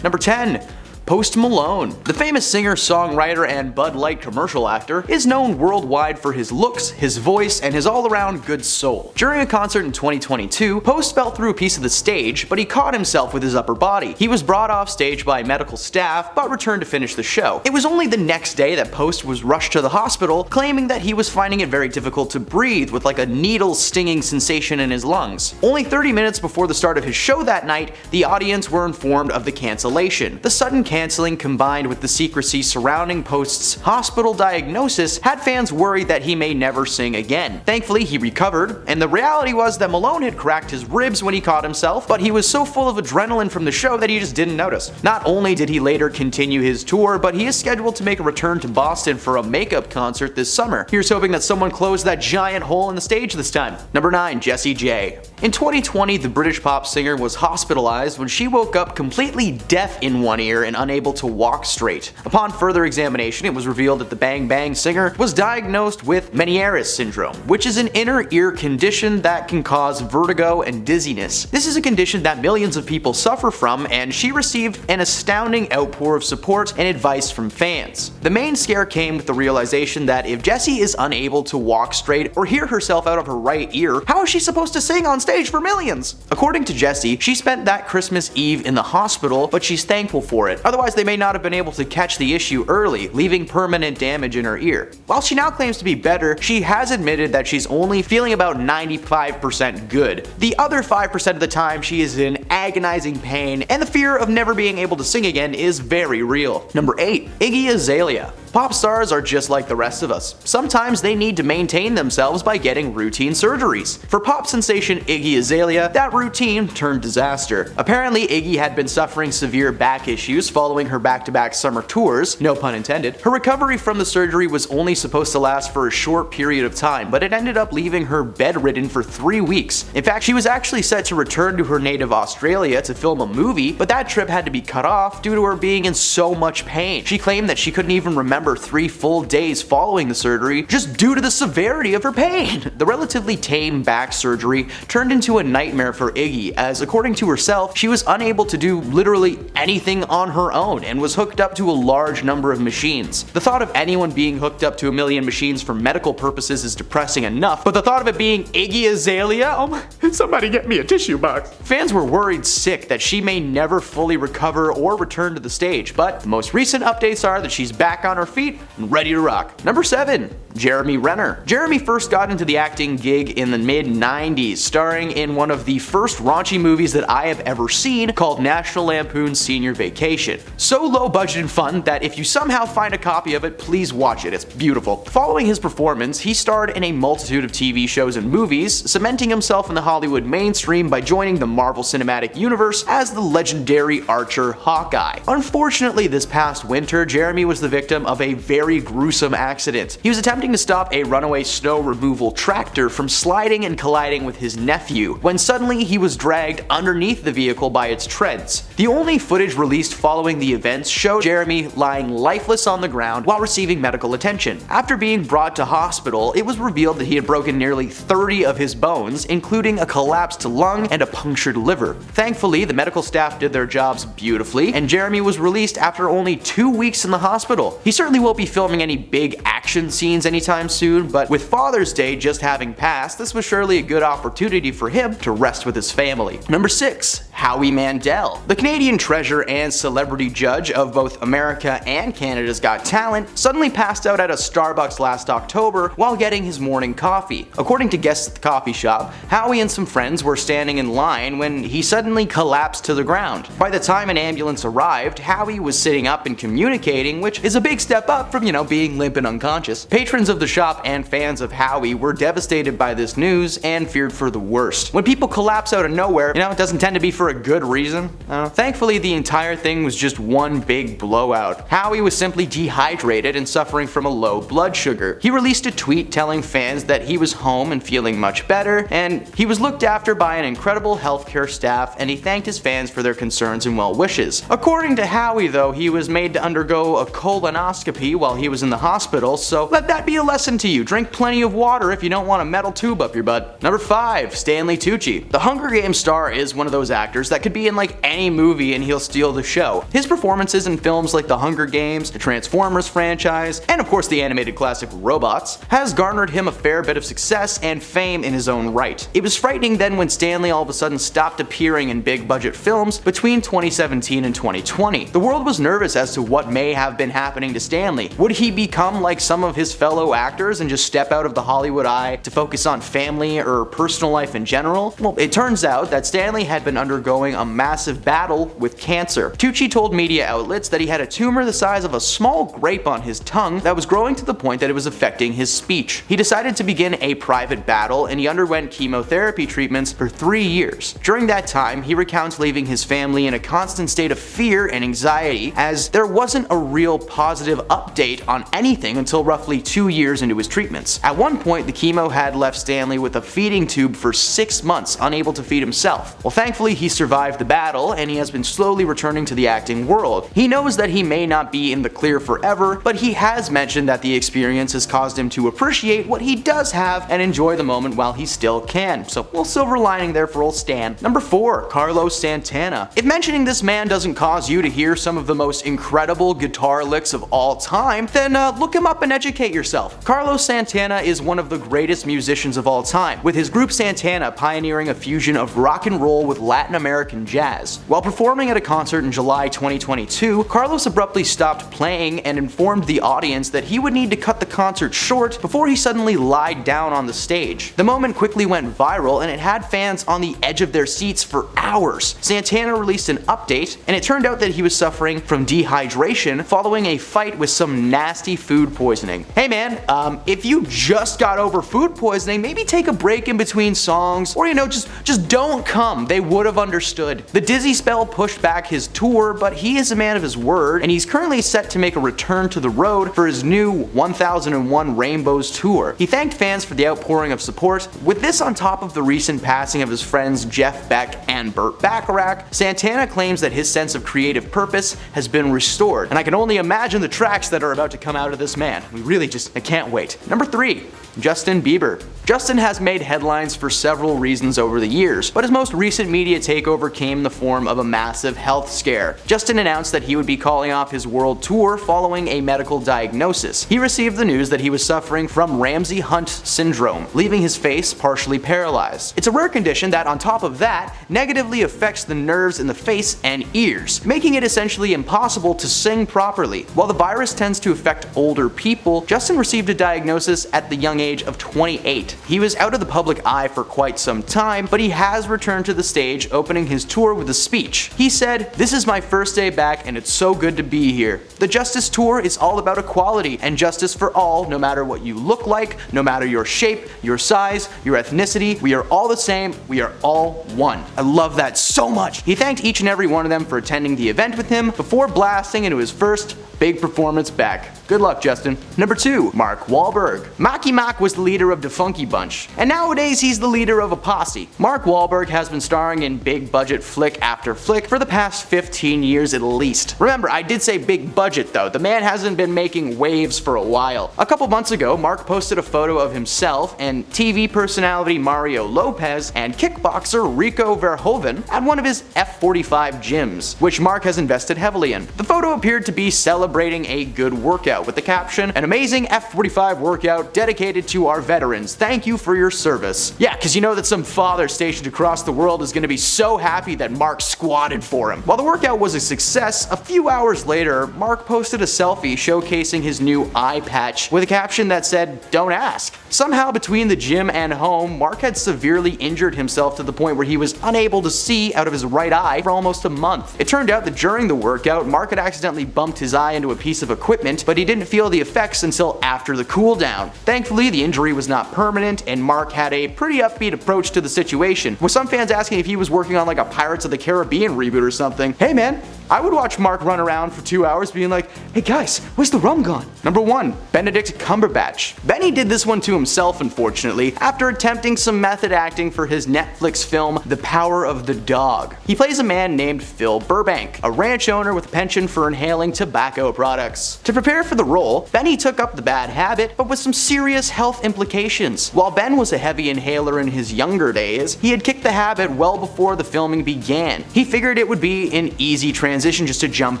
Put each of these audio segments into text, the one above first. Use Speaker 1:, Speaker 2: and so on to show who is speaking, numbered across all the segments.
Speaker 1: Number 10. Post Malone. The famous singer, songwriter, and Bud Light commercial actor is known worldwide for his looks, his voice, and his all-around good soul. During a concert in 2022, Post fell through a piece of the stage, but he caught himself with his upper body. He was brought off stage by medical staff, but returned to finish the show. It was only the next day that Post was rushed to the hospital, claiming that he was finding it very difficult to breathe with like a needle stinging sensation in his lungs. Only 30 minutes before the start of his show that night, the audience were informed of the cancellation. The sudden canceling combined with the secrecy surrounding Post's hospital diagnosis had fans worried that he may never sing again. Thankfully, he recovered, and the reality was that Malone had cracked his ribs when he caught himself, but he was so full of adrenaline from the show that he just didn't notice. Not only did he later continue his tour, but he is scheduled to make a return to Boston for a makeup concert this summer. Here's hoping that someone closed that giant hole in the stage this time. Number 9. Jessie J. In 2020, the British pop singer was hospitalized when she woke up completely deaf in one ear and unable to walk straight. Upon further examination, it was revealed that the Bang Bang singer was diagnosed with Meniere's syndrome, which is an inner ear condition that can cause vertigo and dizziness. This is a condition that millions of people suffer from, and she received an astounding outpour of support and advice from fans. The main scare came with the realization that if Jessie is unable to walk straight or hear herself out of her right ear, how is she supposed to sing on stage for millions? According to Jessie, she spent that Christmas Eve in the hospital, but she's thankful for it. Otherwise, they may not have been able to catch the issue early, leaving permanent damage in her ear. While she now claims to be better, she has admitted that she's only feeling about 95% good. The other 5% of the time, she is in agonizing pain, and the fear of never being able to sing again is very real. Number 8. Iggy Azalea. Pop stars are just like the rest of us. Sometimes they need to maintain themselves by getting routine surgeries. For pop sensation Iggy Azalea, that routine turned disaster. Apparently, Iggy had been suffering severe back issues following her back-to-back summer tours, no pun intended. Her recovery from the surgery was only supposed to last for a short period of time, but it ended up leaving her bedridden for 3 weeks. In fact, she was actually set to return to her native Australia to film a movie, but that trip had to be cut off due to her being in so much pain. She claimed that she couldn't even remember 3 full days following the surgery just due to the severity of her pain. The relatively tame back surgery turned into a nightmare for Iggy, as according to herself, she was unable to do literally anything on her own and was hooked up to a large number of machines. The thought of anyone being hooked up to a million machines for medical purposes is depressing enough, but the thought of it being Iggy Azalea? Oh my, somebody get me a tissue box. Fans were worried sick that she may never fully recover or return to the stage, but the most recent updates are that she's back on her feet and ready to rock. Number 7. Jeremy Renner. Jeremy first got into the acting gig in the mid-90s, starring in one of the first raunchy movies that I have ever seen called National Lampoon's Senior Vacation. So low budget and fun that if you somehow find a copy of it, please watch it, it's beautiful. Following his performance, he starred in a multitude of TV shows and movies, cementing himself in the Hollywood mainstream by joining the Marvel Cinematic Universe as the legendary archer Hawkeye. Unfortunately, this past winter, Jeremy was the victim of a very gruesome accident. He was attempting to stop a runaway snow removal tractor from sliding and colliding with his nephew, when suddenly he was dragged underneath the vehicle by its treads. The only footage released following the events showed Jeremy lying lifeless on the ground while receiving medical attention. After being brought to hospital, it was revealed that he had broken nearly 30 of his bones, including a collapsed lung and a punctured liver. Thankfully, the medical staff did their jobs beautifully, and Jeremy was released after only 2 weeks in the hospital. He certainly won't be filming any big action scenes anytime soon, but with Father's Day just having passed, this was surely a good opportunity for him to rest with his family. Number 6. Howie Mandel. The Canadian treasure and celebrity judge of both America and Canada's Got Talent suddenly passed out at a Starbucks last October while getting his morning coffee. According to guests at the coffee shop, Howie and some friends were standing in line when he suddenly collapsed to the ground. By the time an ambulance arrived, Howie was sitting up and communicating, which is a big step up from, being limp and unconscious. Patrons of the shop and fans of Howie were devastated by this news and feared for the worst. When people collapse out of nowhere, it doesn't tend to be for a good reason. Thankfully, the entire thing was just one big blowout. Howie was simply dehydrated and suffering from a low blood sugar. He released a tweet telling fans that he was home and feeling much better, and he was looked after by an incredible healthcare staff, and he thanked his fans for their concerns and well wishes. According to Howie, though, he was made to undergo a colonoscopy while he was in the hospital, so let that be a lesson to you. Drink plenty of water if you don't want a metal tube up your butt. Number 5. Stanley Tucci. The Hunger Games star is one of those actors that could be in like any movie and he'll steal the show. His performances in films like The Hunger Games, the Transformers franchise, and of course the animated classic Robots, has garnered him a fair bit of success and fame in his own right. It was frightening then when Stanley all of a sudden stopped appearing in big budget films between 2017 and 2020. The world was nervous as to what may have been happening to Stanley. Would he become like some of his fellow actors and just step out of the Hollywood eye to focus on family or personal life in general? Well, it turns out that Stanley had been undergoing a massive battle with cancer. Tucci told media outlets that he had a tumor the size of a small grape on his tongue that was growing to the point that it was affecting his speech. He decided to begin a private battle and he underwent chemotherapy treatments for 3 years. During that time, he recounts leaving his family in a constant state of fear and anxiety as there wasn't a real positive update on anything until roughly 2 years into his treatments. At one point, the chemo had left Stanley with a feeding tube for 6 months, unable to feed himself. Well, thankfully he survived the battle and he has been slowly returning to the acting world. He knows that he may not be in the clear forever, but he has mentioned that the experience has caused him to appreciate what he does have and enjoy the moment while he still can. So, little silver lining there for old Stan. Number 4. Carlos Santana. If mentioning this man doesn't cause you to hear some of the most incredible guitar licks of all time, then look him up and educate yourself. Carlos Santana is one of the greatest musicians of all time, with his group Santana pioneering a fusion of rock and roll with Latin American jazz. While performing at a concert in July 2022, Carlos abruptly stopped playing and informed the audience that he would need to cut the concert short before he suddenly lied down on the stage. The moment quickly went viral and it had fans on the edge of their seats for hours. Santana released an update and it turned out that he was suffering from dehydration following a fight with some nasty food poisoning. Hey man, if you just got over food poisoning, maybe take a break in between songs, or just don't come. They would have understood. The dizzy spell pushed back his tour, but he is a man of his word and he's currently set to make a return to the road for his new 1001 Rainbows tour. He thanked fans for the outpouring of support. With this on top of the recent passing of his friends Jeff Beck and Burt Bacharach, Santana claims that his sense of creative purpose has been restored, and I can only imagine the tracks that are about to come out of this man. I can't wait. Number 3. Justin Bieber. Justin has made headlines for several reasons over the years, but his most recent media takeover came in the form of a massive health scare. Justin announced that he would be calling off his world tour following a medical diagnosis. He received the news that he was suffering from Ramsay-Hunt syndrome, leaving his face partially paralyzed. It's a rare condition that, on top of that, negatively affects the nerves in the face and ears, making it essentially impossible to sing properly. While the virus tends to affect older people, Justin received a diagnosis at the young age of 28. He was out of the public eye for quite some time, but he has returned to the stage, opening his tour with a speech. He said, "This is my first day back and it's so good to be here. The Justice Tour is all about equality and justice for all, no matter what you look like, no matter your shape, your size, your ethnicity. We are all the same, we are all one." I love that so much. He thanked each and every one of them for attending the event with him before blasting into his first big performance back. Good luck, Justin. Number 2. Mark Wahlberg. Marky Mark was the leader of the Funky Bunch, and nowadays he's the leader of a posse. Mark Wahlberg has been starring in big budget flick after flick for the past 15 years at least. Remember, I did say big budget though. The man hasn't been making waves for a while. A couple months ago, Mark posted a photo of himself and TV personality Mario Lopez and kickboxer Rico Verhoeven at one of his F45 gyms, which Mark has invested heavily in. The photo appeared to be celebrating a good workout with the caption, "An amazing F45 workout dedicated to our veterans. Thank you for your service." Yeah, cause you know that some father stationed across the world is gonna be so happy that Mark squatted for him. While the workout was a success, a few hours later, Mark posted a selfie showcasing his new eye patch with a caption that said, "Don't ask." Somehow between the gym and home, Mark had severely injured himself to the point where he was unable to see out of his right eye for almost a month. It turned out that during the workout, Mark had accidentally bumped his eye into a piece of equipment, but he didn't feel the effects until after the cool down. Thankfully, the injury was not permanent, and Mark had a pretty upbeat approach to the situation, with some fans asking if he was working on like a Pirates of the Caribbean reboot or something. Hey man, I would watch Mark run around for 2 hours being like, hey guys, where's the rum gone? Number 1. Benedict Cumberbatch. Benny did this one to himself, unfortunately, after attempting some method acting for his Netflix film The Power of the Dog. He plays a man named Phil Burbank, a ranch owner with a penchant for inhaling tobacco products. To prepare for the role, Benny took up the bad habit, but with some serious health implications. While Ben was a heavy inhaler in his younger days, he had kicked the habit well before the filming began. He figured it would be an easy transition just to jump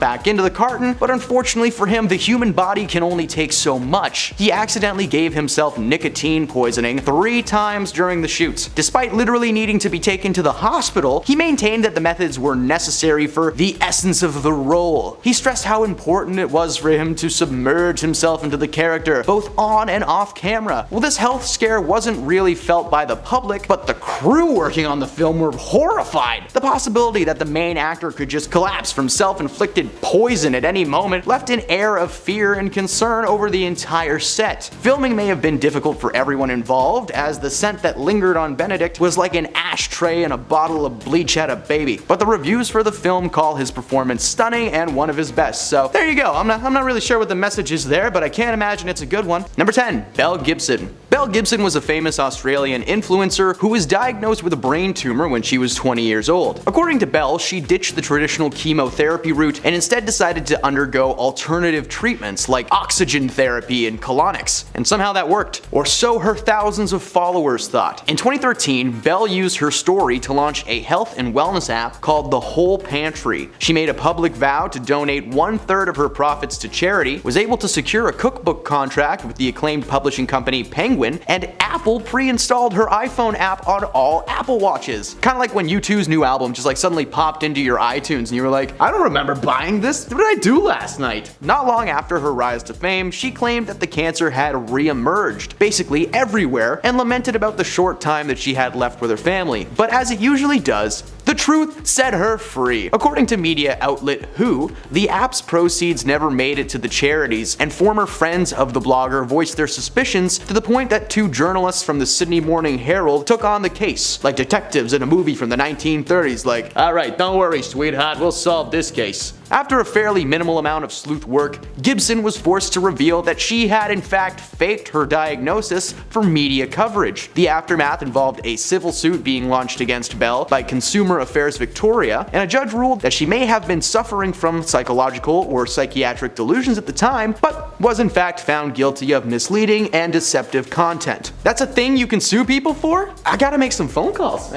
Speaker 1: back into the carton, but unfortunately for him, the human body can only take so much. He accidentally gave himself nicotine poisoning 3 times during the shoots. Despite literally needing to be taken to the hospital, he maintained that the methods were necessary for the essence of the role. He stressed how important it was for him to submerge himself into the character, both on and off camera. Well, this health scare wasn't really felt by the public, but the crew working on the film were horrified. The possibility that the main actor could just collapse from self-inflicted poison at any moment left an air of fear and concern over the entire set. Filming may have been difficult for everyone involved, as the scent that lingered on Benedict was like an ashtray and a bottle of bleach at a baby. But the reviews for the film call his performance stunning and one of his best, so there you go. I'm not really sure what the message is there, but I can't imagine it's a good one. Number 10. Belle Gibson. Belle Gibson was a famous Australian influencer who was diagnosed with a brain tumor when she was 20 years old. According to Belle, she ditched the traditional chemotherapy route and instead decided to undergo alternative treatments like oxygen therapy and colonics. And somehow that worked. Or so her thousands of followers thought. In 2013, Belle used her story to launch a health and wellness app called The Whole Pantry. She made a public vow to donate 1/3 of her profits to charity, was able to secure a cookbook contract with the acclaimed publishing company Penguin, and Apple pre-installed her iPhone app on all Apple Watches. Kind of like when U2's new album just like suddenly popped into your iTunes and you were like, I don't remember buying this. What did I do last night? Not long after her rise to fame, she claimed that the cancer had re-emerged, basically everywhere, and lamented about the short time that she had left with her family. But as it usually does, the truth set her free. According to media outlet Who, the app's proceeds never made it to the charities, and former friends of the blogger voiced their suspicions to the point that 2 journalists from the Sydney Morning Herald took on the case, like detectives in a movie from the 1930s, like, alright, don't worry sweetheart, we'll solve this case. After a fairly minimal amount of sleuth work, Gibson was forced to reveal that she had in fact faked her diagnosis for media coverage. The aftermath involved a civil suit being launched against Belle by Consumer Affairs Victoria, and a judge ruled that she may have been suffering from psychological or psychiatric delusions at the time, but was in fact found guilty of misleading and deceptive content. That's a thing you can sue people for? I gotta make some phone calls.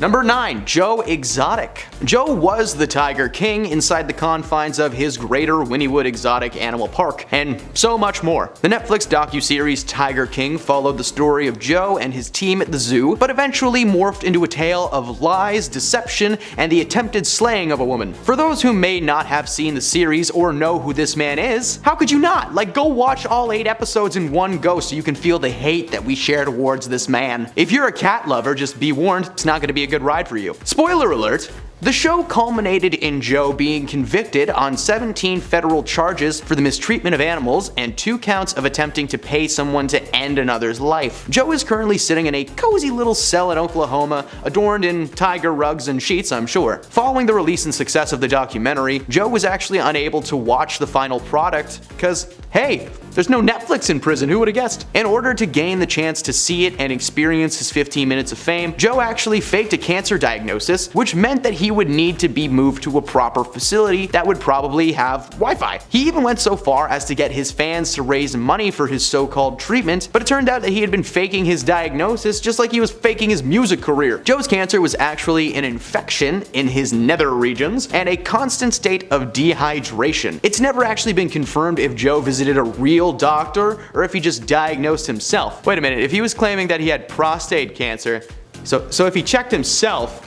Speaker 1: Number 9. Joe Exotic. Joe was the Tiger King inside the confines of his Greater Wynnewood Exotic Animal Park, and so much more. The Netflix docuseries Tiger King followed the story of Joe and his team at the zoo, but eventually morphed into a tale of lies, deception, and the attempted slaying of a woman. For those who may not have seen the series or know who this man is, how could you not? Like, go watch all 8 episodes in one go so you can feel the hate that we share towards this man. If you're a cat lover, just be warned, it's not going to be a good ride for you. Spoiler alert! The show culminated in Joe being convicted on 17 federal charges for the mistreatment of animals and 2 counts of attempting to pay someone to end another's life. Joe is currently sitting in a cozy little cell in Oklahoma, adorned in tiger rugs and sheets, I'm sure. Following the release and success of the documentary, Joe was actually unable to watch the final product because, hey, there's no Netflix in prison, who would have guessed? In order to gain the chance to see it and experience his 15 minutes of fame, Joe actually faked a cancer diagnosis, which meant that he would need to be moved to a proper facility that would probably have Wi-Fi. He even went so far as to get his fans to raise money for his so-called treatment, but it turned out that he had been faking his diagnosis just like he was faking his music career. Joe's cancer was actually an infection in his nether regions and a constant state of dehydration. It's never actually been confirmed if Joe visited a real doctor or if he just diagnosed himself. Wait a minute, if he was claiming that he had prostate cancer, so if he checked himself.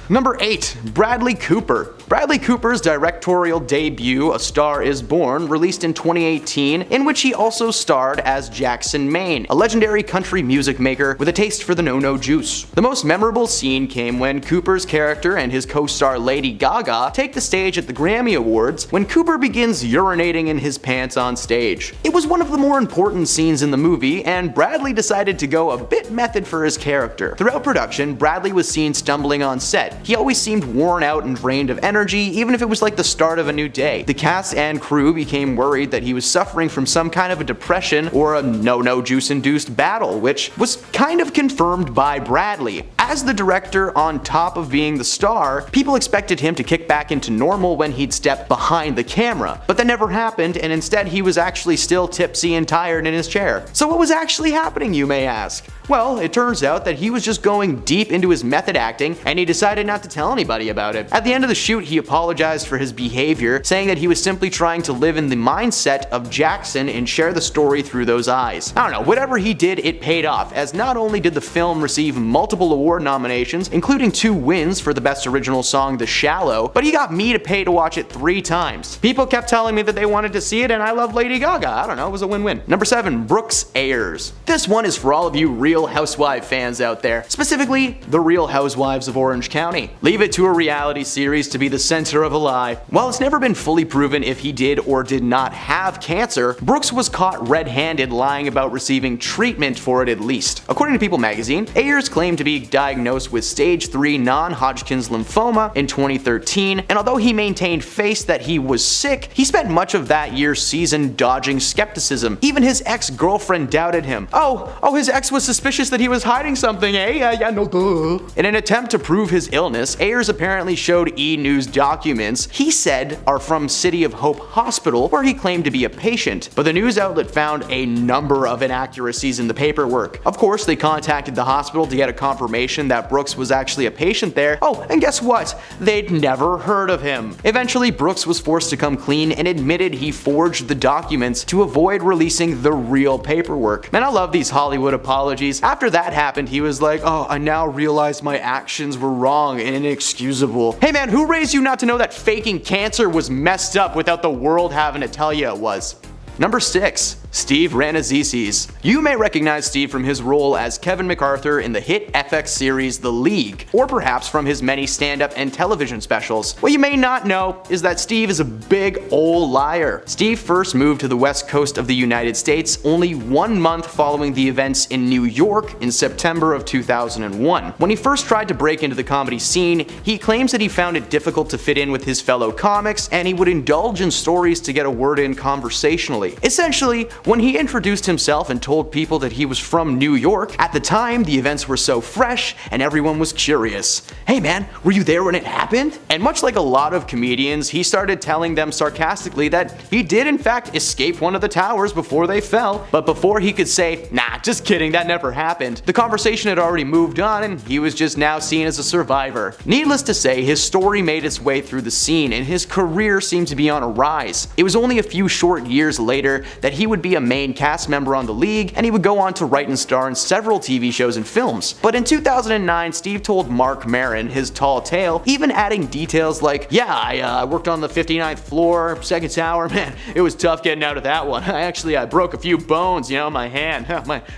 Speaker 1: Number 8. Bradley Cooper. Bradley Cooper's directorial debut, A Star Is Born, released in 2018, in which he also starred as Jackson Maine, a legendary country music maker with a taste for the no-no juice. The most memorable scene came when Cooper's character and his co-star Lady Gaga take the stage at the Grammy Awards when Cooper begins urinating in his pants on stage. It was one of the more important scenes in the movie, and Bradley decided to go a bit method for his character. Throughout production, Bradley was seen stumbling on set, set. He always seemed worn out and drained of energy, even if it was like the start of a new day. The cast and crew became worried that he was suffering from some kind of a depression or a no juice-induced battle, which was kind of confirmed by Bradley. As the director, on top of being the star, people expected him to kick back into normal when he'd step behind the camera, but that never happened, and instead he was actually still tipsy and tired in his chair. So what was actually happening, you may ask? Well, it turns out that he was just going deep into his method acting, and he decided not to tell anybody about it. At the end of the shoot, he apologized for his behavior, saying that he was simply trying to live in the mindset of Jackson and share the story through those eyes. I don't know, whatever he did, it paid off, as not only did the film receive multiple award nominations, including 2 wins for the Best Original Song, The Shallow, but he got me to pay to watch it 3 times. People kept telling me that they wanted to see it, and I love Lady Gaga. I don't know, it was a win-win. Number 7, Brooks Ayers. This one is for all of you Real Housewife fans out there, specifically the Real Housewives of Orange County. Leave it to a reality series to be the center of a lie. While it's never been fully proven if he did or did not have cancer, Brooks was caught red-handed lying about receiving treatment for it at least. According to People magazine, Ayers claimed to be diagnosed with stage 3 non-Hodgkin's lymphoma in 2013, and although he maintained face that he was sick, he spent much of that year's season dodging skepticism. Even his ex-girlfriend doubted him. Oh, his ex was suspicious that he was hiding something, eh? Yeah, no duh. In an attempt to prove his illness, Ayers apparently showed E! News documents he said are from City of Hope Hospital, where he claimed to be a patient, but the news outlet found a number of inaccuracies in the paperwork. Of course, they contacted the hospital to get a confirmation that Brooks was actually a patient there. Oh, and guess what? They'd never heard of him. Eventually, Brooks was forced to come clean and admitted he forged the documents to avoid releasing the real paperwork. Man, I love these Hollywood apologies. After that happened, he was like, oh, I now realize my actions were wrong and inexcusable. Hey man, who raised you not to know that faking cancer was messed up without the world having to tell you it was? Number 6. Steve Rannazzisi's. You may recognize Steve from his role as Kevin MacArthur in the hit FX series The League, or perhaps from his many stand-up and television specials. What you may not know is that Steve is a big ol' liar. Steve first moved to the west coast of the United States only 1 month following the events in New York in September of 2001. When he first tried to break into the comedy scene, he claims that he found it difficult to fit in with his fellow comics, and he would indulge in stories to get a word in conversationally. Essentially, when he introduced himself and told people that he was from New York, at the time the events were so fresh and everyone was curious. Hey man, were you there when it happened? And much like a lot of comedians, he started telling them sarcastically that he did in fact escape one of the towers before they fell, but before he could say, nah, just kidding, that never happened, the conversation had already moved on and he was just now seen as a survivor. Needless to say, his story made its way through the scene and his career seemed to be on a rise. It was only a few short years later that he would be a main cast member on The League, and he would go on to write and star in several TV shows and films. But in 2009, Steve told Mark Maron his tall tale, even adding details like, yeah, I worked on the 59th floor, second tower, man, it was tough getting out of that one. I broke a few bones, my hand,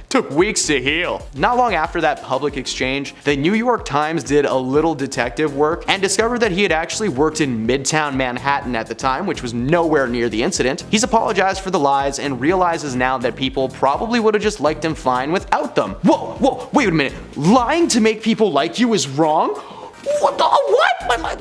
Speaker 1: took weeks to heal. Not long after that public exchange, the New York Times did a little detective work and discovered that he had actually worked in Midtown Manhattan at the time, which was nowhere near the incident. He's apologized for the lies and realizes now that people probably would have just liked him fine without them. Whoa, wait a minute. Lying to make people like you is wrong? What?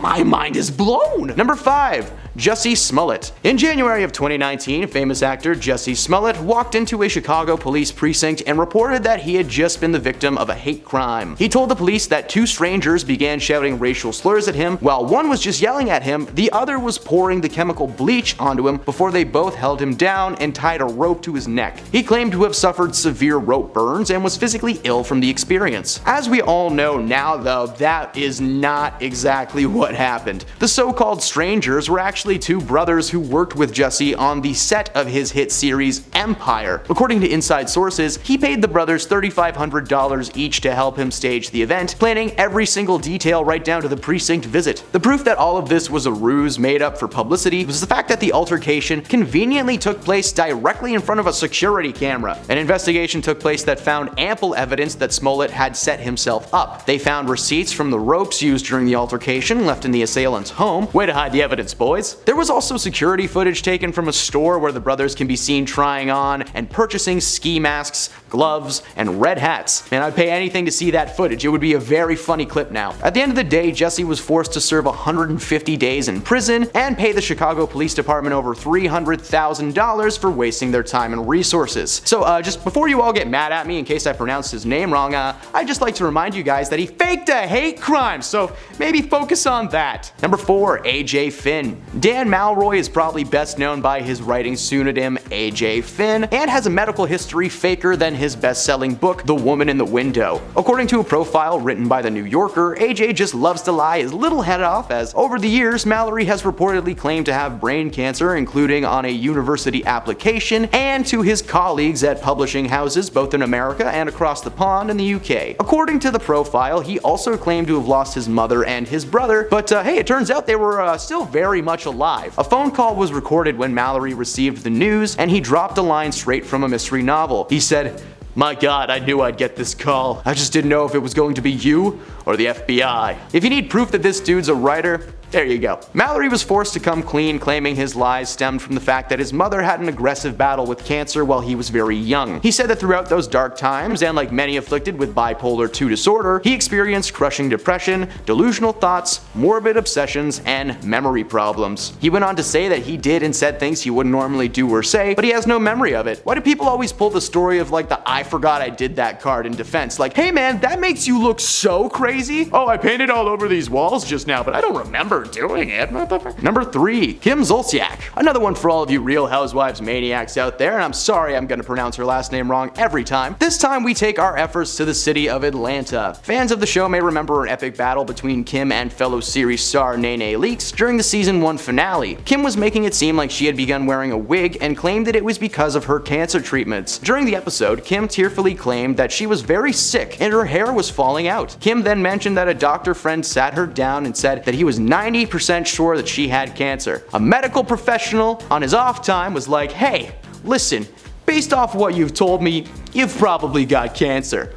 Speaker 1: My mind is blown. Number 5. Jussie Smollett. In January of 2019, famous actor Jussie Smollett walked into a Chicago police precinct and reported that he had just been the victim of a hate crime. He told the police that 2 strangers began shouting racial slurs at him. While one was just yelling at him, the other was pouring the chemical bleach onto him before they both held him down and tied a rope to his neck. He claimed to have suffered severe rope burns and was physically ill from the experience. As we all know now though, that is not exactly what happened. The so-called strangers were actually 2 brothers who worked with Jussie on the set of his hit series Empire. According to inside sources, he paid the brothers $3,500 each to help him stage the event, planning every single detail right down to the precinct visit. The proof that all of this was a ruse made up for publicity was the fact that the altercation conveniently took place directly in front of a security camera. An investigation took place that found ample evidence that Smollett had set himself up. They found receipts from the ropes used during the altercation left in the assailant's home. Way to hide the evidence, boys. There was also security footage taken from a store where the brothers can be seen trying on and purchasing ski masks, gloves, and red hats. Man, I'd pay anything to see that footage. It would be a very funny clip now. At the end of the day, Jessie was forced to serve 150 days in prison and pay the Chicago Police Department over $300,000 for wasting their time and resources. So just before you all get mad at me in case I pronounced his name wrong, I'd just like to remind you guys that he faked a hate crime, so maybe focus on that. Number 4, AJ Finn. Dan Malroy is probably best known by his writing pseudonym AJ Finn and has a medical history faker than his best-selling book, The Woman in the Window. According to a profile written by The New Yorker, AJ just loves to lie his little head off, as over the years, Mallory has reportedly claimed to have brain cancer, including on a university application, and to his colleagues at publishing houses both in America and across the pond in the UK. According to the profile, he also claimed to have lost his mother and his brother, but hey, it turns out they were still very much alive. A phone call was recorded when Mallory received the news, and he dropped a line straight from a mystery novel. He said, "My God, I knew I'd get this call. I just didn't know if it was going to be you or the FBI." If you need proof that this dude's a writer, there you go. Mallory was forced to come clean, claiming his lies stemmed from the fact that his mother had an aggressive battle with cancer while he was very young. He said that throughout those dark times, and like many afflicted with bipolar II disorder, he experienced crushing depression, delusional thoughts, morbid obsessions, and memory problems. He went on to say that he did and said things he wouldn't normally do or say, but he has no memory of it. Why do people always pull the story of like the "I forgot I did that" card in defense? Like, hey man, that makes you look so crazy. Oh, I painted all over these walls just now, but I don't remember doing it. Number 3, Kim Zolciak. Another one for all of you Real Housewives maniacs out there, and I'm sorry I'm gonna pronounce her last name wrong every time. This time we take our efforts to the city of Atlanta. Fans of the show may remember an epic battle between Kim and fellow series star Nene Leakes during the season 1 finale. Kim was making it seem like she had begun wearing a wig and claimed that it was because of her cancer treatments. During the episode, Kim tearfully claimed that she was very sick and her hair was falling out. Kim then mentioned that a doctor friend sat her down and said that he was 90% sure that she had cancer. A medical professional on his off time was like, "Hey, listen, based off what you've told me, you've probably got cancer."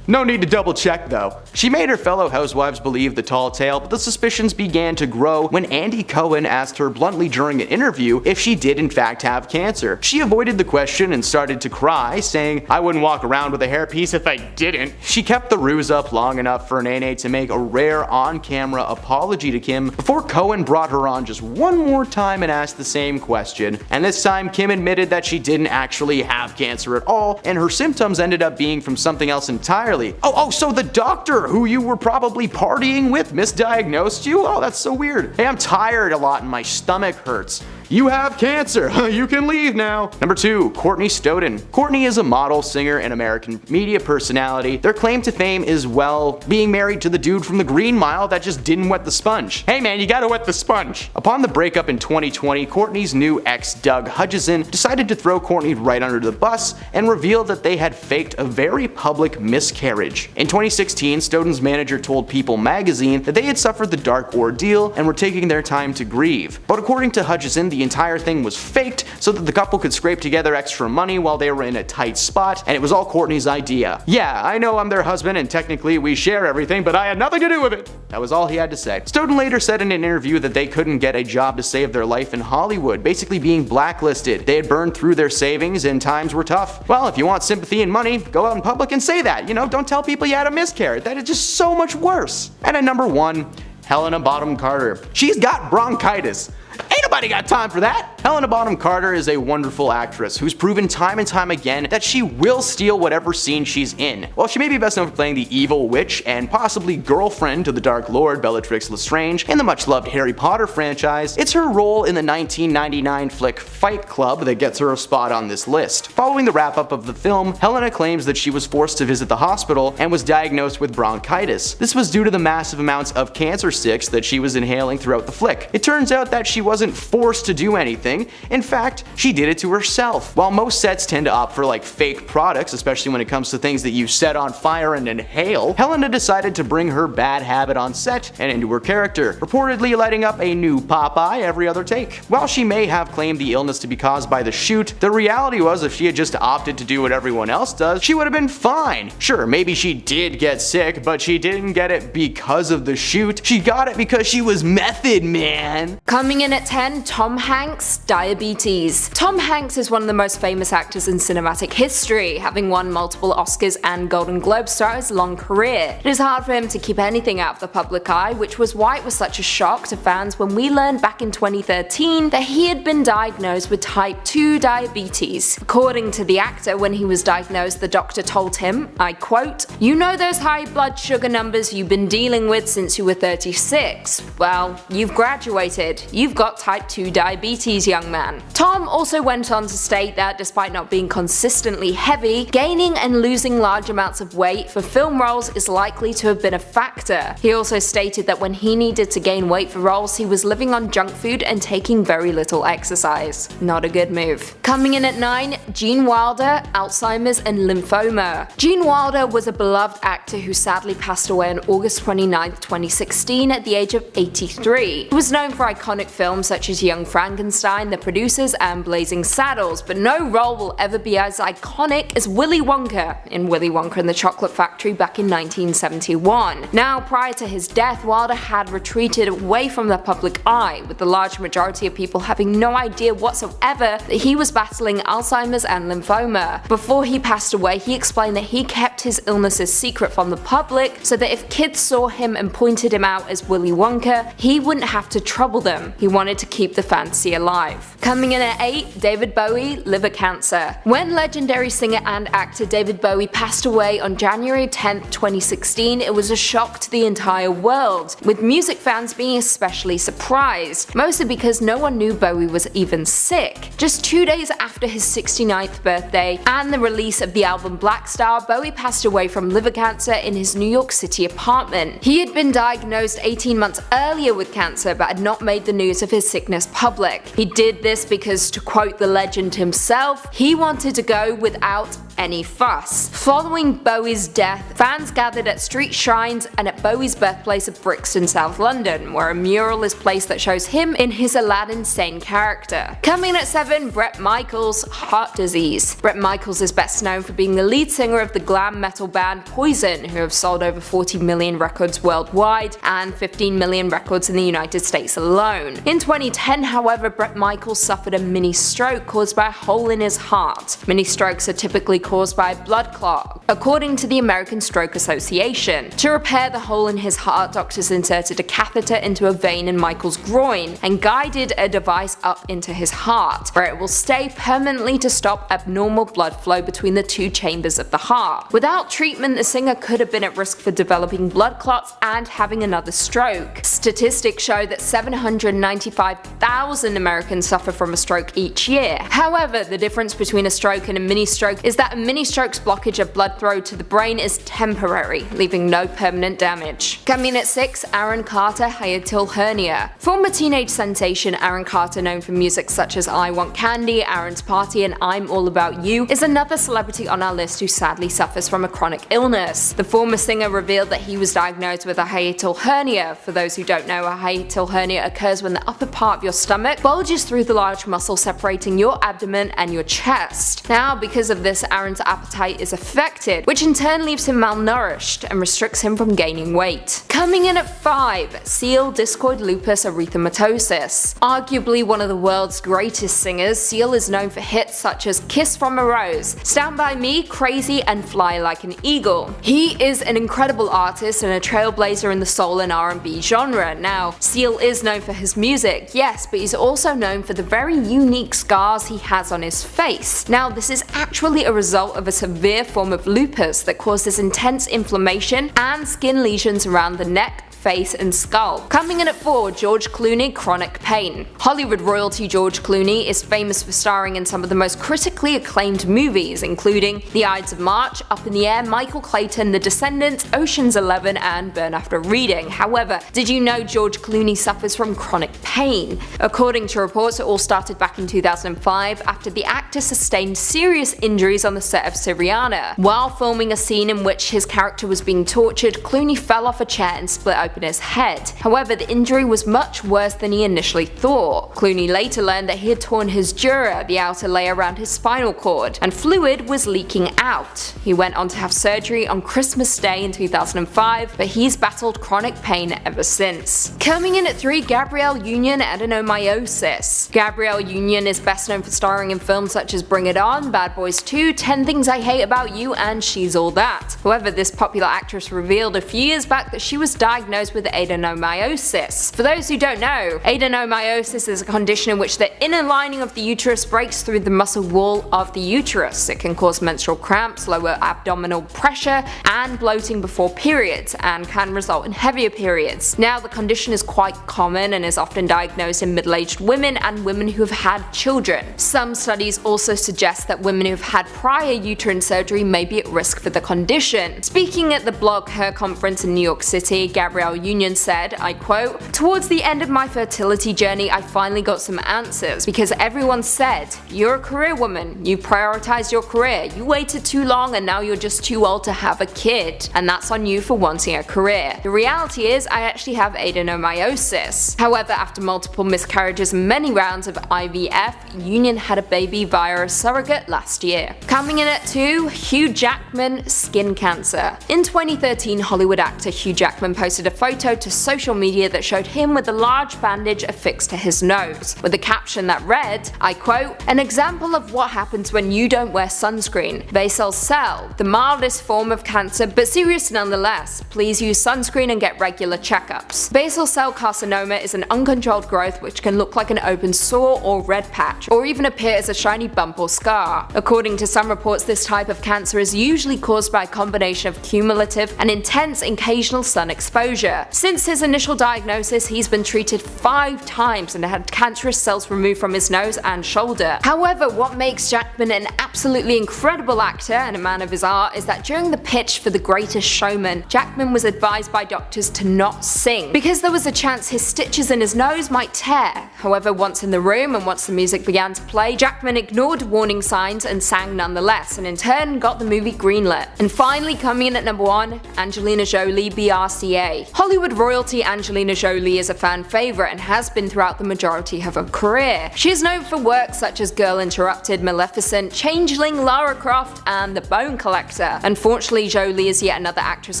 Speaker 1: No need to double check though. She made her fellow housewives believe the tall tale, but the suspicions began to grow when Andy Cohen asked her bluntly during an interview if she did in fact have cancer. She avoided the question and started to cry, saying, "I wouldn't walk around with a hairpiece if I didn't." She kept the ruse up long enough for Nene to make a rare on-camera apology to Kim before Cohen brought her on just one more time and asked the same question. And this time Kim admitted that she didn't actually have cancer at all, and her symptoms ended up being from something else entirely. Oh, so the doctor who you were probably partying with misdiagnosed you? Oh, that's so weird. Hey, I'm tired a lot and my stomach hurts. You have cancer. You can leave now. Number 2, Courtney Stodden. Courtney is a model, singer, and American media personality. Their claim to fame is, well, being married to the dude from the Green Mile that just didn't wet the sponge. Hey man, you gotta wet the sponge. Upon the breakup in 2020, Courtney's new ex, Doug Hutchison, decided to throw Courtney right under the bus and revealed that they had faked a very public miscarriage. In 2016, Stodden's manager told People magazine that they had suffered the dark ordeal and were taking their time to grieve. But according to Hutchison, the entire thing was faked so that the couple could scrape together extra money while they were in a tight spot, and it was all Courtney's idea. "Yeah, I know I'm their husband and technically we share everything, but I had nothing to do with it." That was all he had to say. Stodden later said in an interview that they couldn't get a job to save their life in Hollywood, basically being blacklisted. They had burned through their savings and times were tough. Well, if you want sympathy and money, go out in public and say that. You know, don't tell people you had a miscarriage. That is just so much worse. And at number 1, Helena Bonham Carter. She's got bronchitis. Ain't nobody got time for that. Helena Bonham Carter is a wonderful actress who's proven time and time again that she will steal whatever scene she's in. While she may be best known for playing the evil witch and possibly girlfriend to the Dark Lord Bellatrix Lestrange in the much-loved Harry Potter franchise, it's her role in the 1999 flick Fight Club that gets her a spot on this list. Following the wrap-up of the film, Helena claims that she was forced to visit the hospital and was diagnosed with bronchitis. This was due to the massive amounts of cancer sticks that she was inhaling throughout the flick. It turns out that she wasn't forced to do anything. In fact, she did it to herself. While most sets tend to opt for like fake products, especially when it comes to things that you set on fire and inhale, Helena decided to bring her bad habit on set and into her character, reportedly lighting up a new Popeye every other take. While she may have claimed the illness to be caused by the shoot, the reality was if she had just opted to do what everyone else does, she would have been fine. Sure, maybe she did get sick, but she didn't get it because of the shoot. She got it because she was Method Man.
Speaker 2: Coming in at 10, 10. Tom Hanks, diabetes. Tom Hanks is one of the most famous actors in cinematic history, having won multiple Oscars and Golden Globes throughout his long career. It is hard for him to keep anything out of the public eye, which was why it was such a shock to fans when we learned back in 2013 that he had been diagnosed with type 2 diabetes. According to the actor, when he was diagnosed, the doctor told him, I quote, "You know those high blood sugar numbers you've been dealing with since you were 36? Well, you've graduated. You've got type 2 diabetes, young man." Tom also went on to state that despite not being consistently heavy, gaining and losing large amounts of weight for film roles is likely to have been a factor. He also stated that when he needed to gain weight for roles, he was living on junk food and taking very little exercise. Not a good move. Coming in at 9, Gene Wilder, Alzheimer's and lymphoma. Gene Wilder was a beloved actor who sadly passed away on August 29, 2016 at the age of 83. He was known for iconic films such as Young Frankenstein, The Producers and Blazing Saddles, but no role will ever be as iconic as Willy Wonka in Willy Wonka and the Chocolate Factory back in 1971. Now, prior to his death, Wilder had retreated away from the public eye, with the large majority of people having no idea whatsoever that he was battling Alzheimer's and lymphoma. Before he passed away, he explained that he kept his illnesses secret from the public so that if kids saw him and pointed him out as Willy Wonka, he wouldn't have to trouble them. He wanted to keep the fantasy alive. Coming in at 8, David Bowie, liver cancer. When legendary singer and actor David Bowie passed away on January 10, 2016, it was a shock to the entire world, with music fans being especially surprised, mostly because no one knew Bowie was even sick. Just 2 days after his 69th birthday and the release of the album Black Star, Bowie passed away from liver cancer in his New York City apartment. He had been diagnosed 18 months earlier with cancer but had not made the news of his sickness public. He did this because, to quote the legend himself, he wanted to go without any fuss. Following Bowie's death, fans gathered at street shrines and at Bowie's birthplace of Brixton, South London, where a mural is placed that shows him in his Aladdin Sane character. Coming at 7, Bret Michaels, heart disease. Bret Michaels is best known for being the lead singer of the glam metal band Poison, who have sold over 40 million records worldwide and 15 million records in the United States alone. In 2010, however, Bret Michaels suffered a mini stroke caused by a hole in his heart. Mini strokes are typically caused by a blood clot, according to the American Stroke Association. To repair the hole in his heart, doctors inserted a catheter into a vein in Michael's groin and guided a device up into his heart, where it will stay permanently to stop abnormal blood flow between the two chambers of the heart. Without treatment, the singer could have been at risk for developing blood clots and having another stroke. Statistics show that 795,000 Americans suffer from a stroke each year. However, the difference between a stroke and a mini stroke is that a mini stroke's blockage of blood flow to the brain is temporary, leaving no permanent damage. Coming at 6, Aaron Carter, hiatal hernia. Former teenage sensation Aaron Carter, known for music such as I Want Candy, Aaron's Party and I'm All About You, is another celebrity on our list who sadly suffers from a chronic illness. The former singer revealed that he was diagnosed with a hiatal hernia. For those who don't know, a hiatal hernia occurs when the upper part of your stomach bulges through the large muscle separating your abdomen and your chest. Now, because of this, Aaron's appetite is affected, which in turn leaves him malnourished and restricts him from gaining weight. Coming in at 5, Seal, discoid lupus erythematosus. Arguably one of the world's greatest singers, Seal is known for hits such as Kiss from a Rose, Stand By Me, Crazy and Fly Like an Eagle. He is an incredible artist and a trailblazer in the soul and R&B genre. Now, Seal is known for his music, yes, but he's also known for the very unique scars he has on his face. Now, this is actually a result of a severe form of lupus that causes intense inflammation and skin lesions around the neck, face and skull. Coming in at 4, George Clooney, chronic pain. Hollywood royalty George Clooney is famous for starring in some of the most critically acclaimed movies, including The Ides of March, Up in the Air, Michael Clayton, The Descendants, Ocean's 11 and Burn After Reading. However, did you know George Clooney suffers from chronic pain? According to reports, it all started back in 2005 after the actor actor sustained serious injuries on the set of Syriana. While filming a scene in which his character was being tortured, Clooney fell off a chair and split open his head. However, the injury was much worse than he initially thought. Clooney later learned that he had torn his dura, the outer layer around his spinal cord, and fluid was leaking out. He went on to have surgery on Christmas Day in 2005, but he's battled chronic pain ever since. Coming in at 3, Gabrielle Union, adenomyosis. Gabrielle Union is best known for starring in films such as Bring It On, Bad Boys 2, 10 Things I Hate About You, and She's All That. However, this popular actress revealed a few years back that she was diagnosed with adenomyosis. For those who don't know, adenomyosis is a condition in which the inner lining of the uterus breaks through the muscle wall of the uterus. It can cause menstrual cramps, lower abdominal pressure, and bloating before periods, and can result in heavier periods. Now, the condition is quite common and is often diagnosed in middle-aged women and women who have had children. Some studies also suggest that women who have had prior uterine surgery may be at risk for the condition. Speaking at the Blog Her conference in New York City, Gabrielle Union said, I quote, "Towards the end of my fertility journey, I finally got some answers, because everyone said, you're a career woman, you prioritized your career, you waited too long and now you're just too old to have a kid, and that's on you for wanting a career. The reality is I actually have adenomyosis." However, after multiple miscarriages and many rounds of IVF, Union had a baby via a surrogate last year. Coming in at 2, Hugh Jackman, skin cancer. In 2013, Hollywood actor Hugh Jackman posted a photo to social media that showed him with a large bandage affixed to his nose, with a caption that read, I quote, "An example of what happens when you don't wear sunscreen. Basal cell, the mildest form of cancer but serious nonetheless. Please use sunscreen and get regular checkups." Basal cell carcinoma is an uncontrolled growth which can look like an open sore or red patch, or even appear as a shiny bump or scar. According to some reports, this type of cancer is usually caused by a combination of cumulative and intense occasional sun exposure. Since his initial diagnosis, he's been treated 5 times and had cancerous cells removed from his nose and shoulder. However, what makes Jackman an absolutely incredible actor and a man of his art is that during the pitch for The Greatest Showman, Jackman was advised by doctors to not sing, because there was a chance his stitches in his nose might tear. However, once in the room and once the music began to play, Jackman ignored warning signs and sang nonetheless, and in turn got the movie greenlit. And finally, coming in at number 1, Angelina Jolie, BRCA. Hollywood royalty Angelina Jolie is a fan favorite and has been throughout the majority of her career. She is known for work such as Girl Interrupted, Maleficent, Changeling, Lara Croft, and The Bone Collector. Unfortunately, Jolie is yet another actress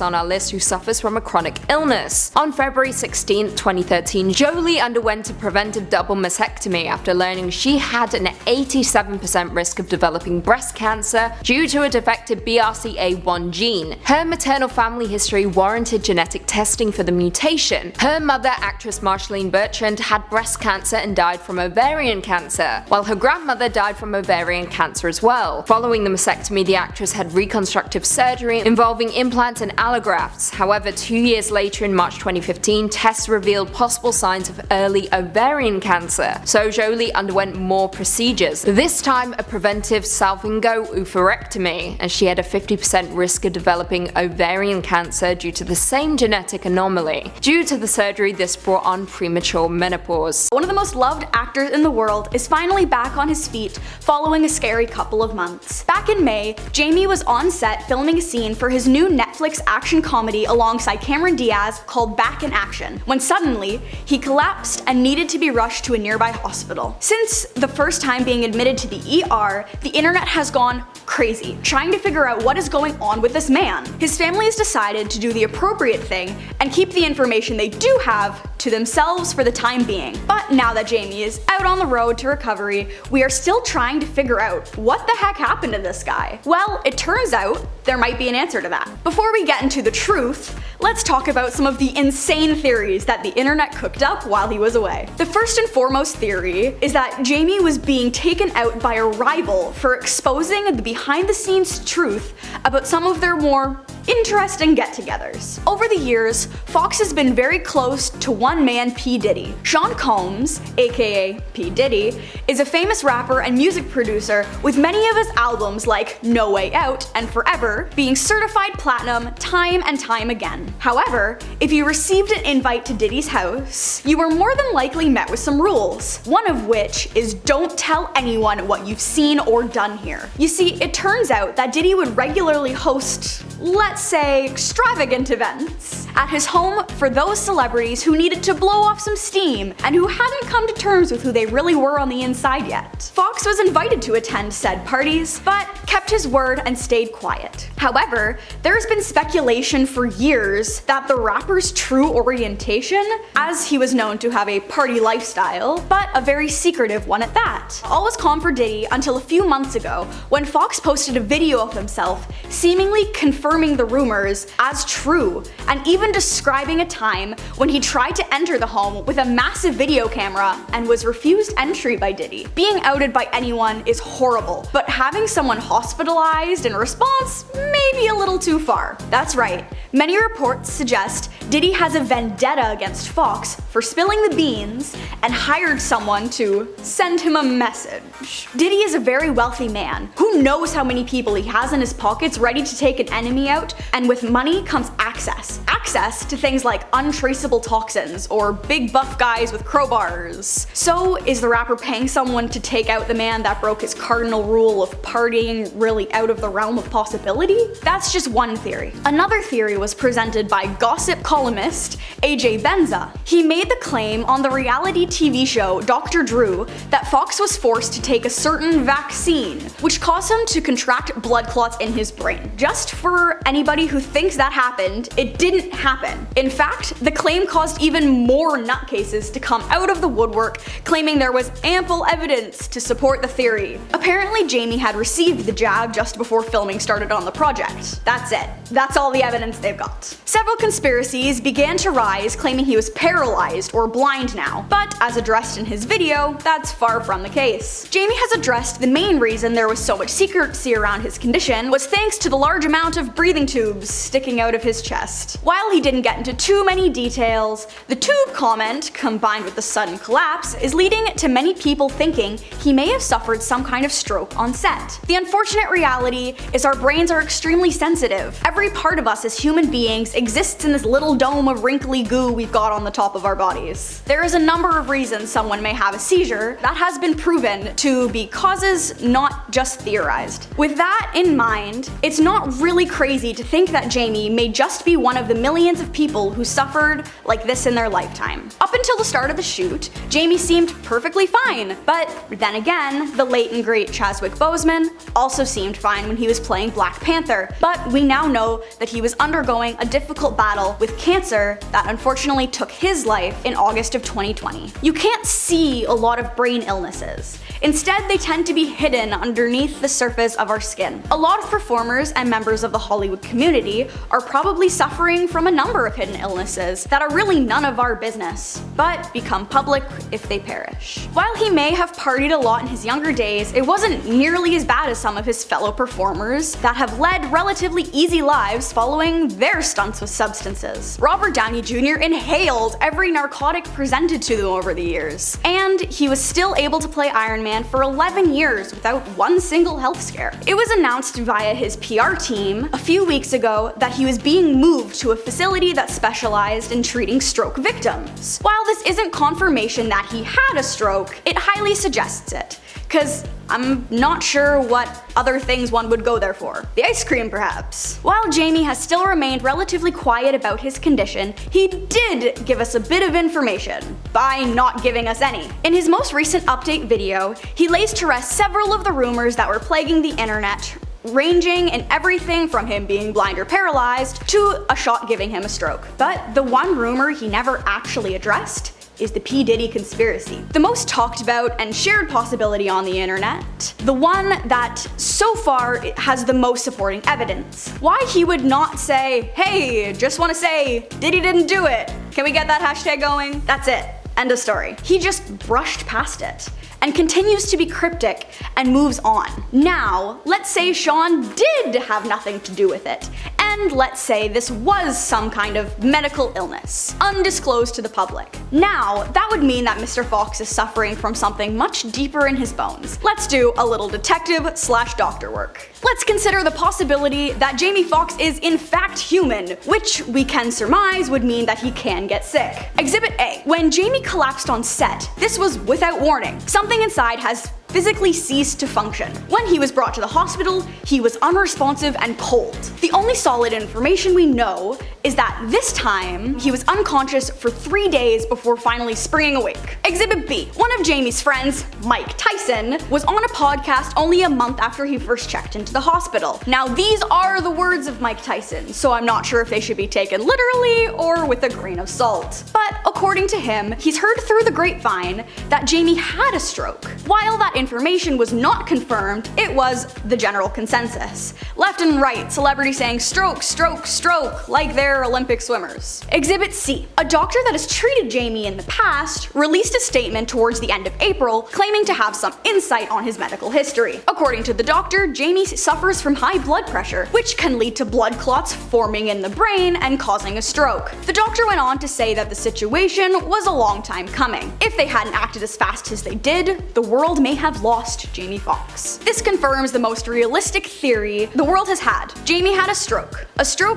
Speaker 2: on our list who suffers from a chronic illness. On February 16, 2013, Jolie underwent a preventive double mastectomy after learning she had an 87% risk of developing breast cancer due to a defective BRCA1 gene. Her maternal family history warranted genetic testing for the mutation. Her mother, actress Marshalline Bertrand, had breast cancer and died from ovarian cancer, while her grandmother died from ovarian cancer as well. Following the mastectomy, the actress had reconstructive surgery involving implants and allografts. However, 2 years later, in March 2015, tests revealed possible signs of early ovarian cancer, so Jolie underwent more procedures, this time a preventive salpingo-oophorectomy, and she had a 50% risk of developing ovarian cancer due to the same genetic anomaly. Due to the surgery, this brought on premature menopause.
Speaker 3: One of the most loved actors in the world is finally back on his feet following a scary couple of months. Back in May, Jamie was on set filming a scene for his new Netflix action comedy alongside Cameron Diaz called Back in Action, when suddenly he collapsed and needed to be rushed to a nearby hospital. Since the first time being admitted to the ER, the internet has gone crazy, trying to figure out what is going on with this man. His family has decided to do the appropriate thing and keep the information they do have to themselves for the time being. But now that Jamie is out on the road to recovery, we are still trying to figure out what the heck happened to this guy. Well, it turns out there might be an answer to that. Before we get into the truth, let's talk about some of the insane theories that the internet cooked up while he was away. The first and foremost theory is that Jamie was being taken out by a rival for exposing the behind-the-scenes truth about some of their more interesting get-togethers. Over the years, Fox has been very close to one man, P. Diddy. Sean Combs, aka P. Diddy, is a famous rapper and music producer with many of his albums like No Way Out and Forever being certified platinum time and time again. However, if you received an invite to Diddy's house, you were more than likely met with some rules, one of which is don't tell anyone what you've seen or done here. You see, it turns out that Diddy would regularly host, let's say, extravagant events at his home for those celebrities who needed to blow off some steam and who hadn't come to terms with who they really were on the inside yet. Fox was invited to attend said parties, but kept his word and stayed quiet. However, there's been speculation for years that the rapper's true orientation, as he was known to have a party lifestyle, but a very secretive one at that. All was calm for Diddy until a few months ago when Fox posted a video of himself seemingly confirming the rumors as true and even describing a time when he tried to enter the home with a massive video camera and was refused entry by Diddy. Being outed by anyone is horrible, but having someone hospitalized in response may be a little too far. That's right, many reports suggest Diddy has a vendetta against Fox for spilling the beans and hired someone to send him a message. Diddy is a very wealthy man. Who knows how many people he has in his pockets ready to take an enemy out, and with money comes access. Access to things like untraceable toxins or big buff guys with crowbars. So is the rapper paying someone to take out the man that broke his cardinal rule of partying really out of the realm of possibility? That's just one theory. Another theory was presented by gossip columnist AJ Benza. He made the claim on the reality TV show Dr. Drew that Fox was forced to take a certain vaccine, which caused him to contract blood clots in his brain. Just for anybody who thinks that happened, it didn't happen. In fact, the claim caused even more nutcases to come out of the woodwork, claiming there was ample evidence to support the theory. Apparently, Jamie had received the jab just before filming started on the project. That's it. That's all the evidence they've got. Several conspiracies began to rise, claiming he was paralyzed or blind now, but as addressed in his video, that's far from the case. Jamie has addressed the main reason there was so much secrecy around his condition was thanks to the large amount of breathing tubes sticking out of his chest. While he didn't get into too many details, the tube comment, combined with the sudden collapse, is leading to many people thinking he may have suffered some kind of stroke on set. The unfortunate reality is our brains are extremely sensitive. Every part of us as human beings exists in this little dome of wrinkly goo we've got on the top of our bodies. There is a number of reasons someone may have a seizure that has been proven to be causes, not just theorized. With that in mind, it's not really crazy to think that Jamie may just be one of the millions of people who suffered like this in their lifetime. Up until the start of the shoot, Jamie seemed perfectly fine, but then again, the late and great Chadwick Boseman also seemed fine when he was playing Black Panther, but we now know that he was undergoing a difficult battle with cancer that unfortunately took his life in August of 2020. You can't see a lot of brain illnesses. Instead, they tend to be hidden underneath the surface of our skin. A lot of performers and members of the Hollywood community are probably suffering from a number of hidden illnesses that are really none of our business, but become public if they perish. While he may have partied a lot in his younger days, it wasn't nearly as bad as some of his fellow performers that have led relatively easy lives following their stunts with substances. Robert Downey Jr. inhaled every narcotic presented to them over the years, and he was still able to play Iron Man for 11 years without one single health scare. It was announced via his PR team a few weeks ago that he was being moved to a facility that specialized in treating stroke victims. While this isn't confirmation that he had a stroke, it highly suggests it, cause I'm not sure what other things one would go there for. The ice cream, perhaps. While Jamie has still remained relatively quiet about his condition, he did give us a bit of information, by not giving us any. In his most recent update video, he lays to rest several of the rumors that were plaguing the internet, ranging in everything from him being blind or paralyzed to a shot giving him a stroke. But the one rumor he never actually addressed is the P. Diddy conspiracy. The most talked about and shared possibility on the internet. The one that so far has the most supporting evidence. Why he would not say, hey, just wanna say, Diddy didn't do it. Can we get that hashtag going? That's it. End of story. He just brushed past it and continues to be cryptic and moves on. Now, let's say Shawn did have nothing to do with it, And let's say this was some kind of medical illness, undisclosed to the public. Now, that would mean that Mr. Fox is suffering from something much deeper in his bones. Let's do a little detective/doctor work. Let's consider the possibility that Jamie Foxx is in fact human, which we can surmise would mean that he can get sick. Exhibit A. When Jamie collapsed on set, this was without warning. Something inside has physically ceased to function. When he was brought to the hospital, he was unresponsive and cold. The only solid information we know is that this time, he was unconscious for 3 days before finally springing awake. Exhibit B. One of Jamie's friends, Mike Tyson, was on a podcast only a month after he first checked into the hospital. Now, these are the words of Mike Tyson, so I'm not sure if they should be taken literally or with a grain of salt. But according to him, he's heard through the grapevine that Jamie had a stroke. While that information was not confirmed, it was the general consensus. Left and right, celebrities saying stroke, stroke, stroke, like they're Olympic swimmers. Exhibit C. A doctor that has treated Jamie in the past released a statement towards the end of April claiming to have some insight on his medical history. According to the doctor, Jamie suffers from high blood pressure, which can lead to blood clots forming in the brain and causing a stroke. The doctor went on to say that the situation was a long time coming. If they hadn't acted as fast as they did, the world may have lost Jamie Foxx. This confirms the most realistic theory the world has had. Jamie had a stroke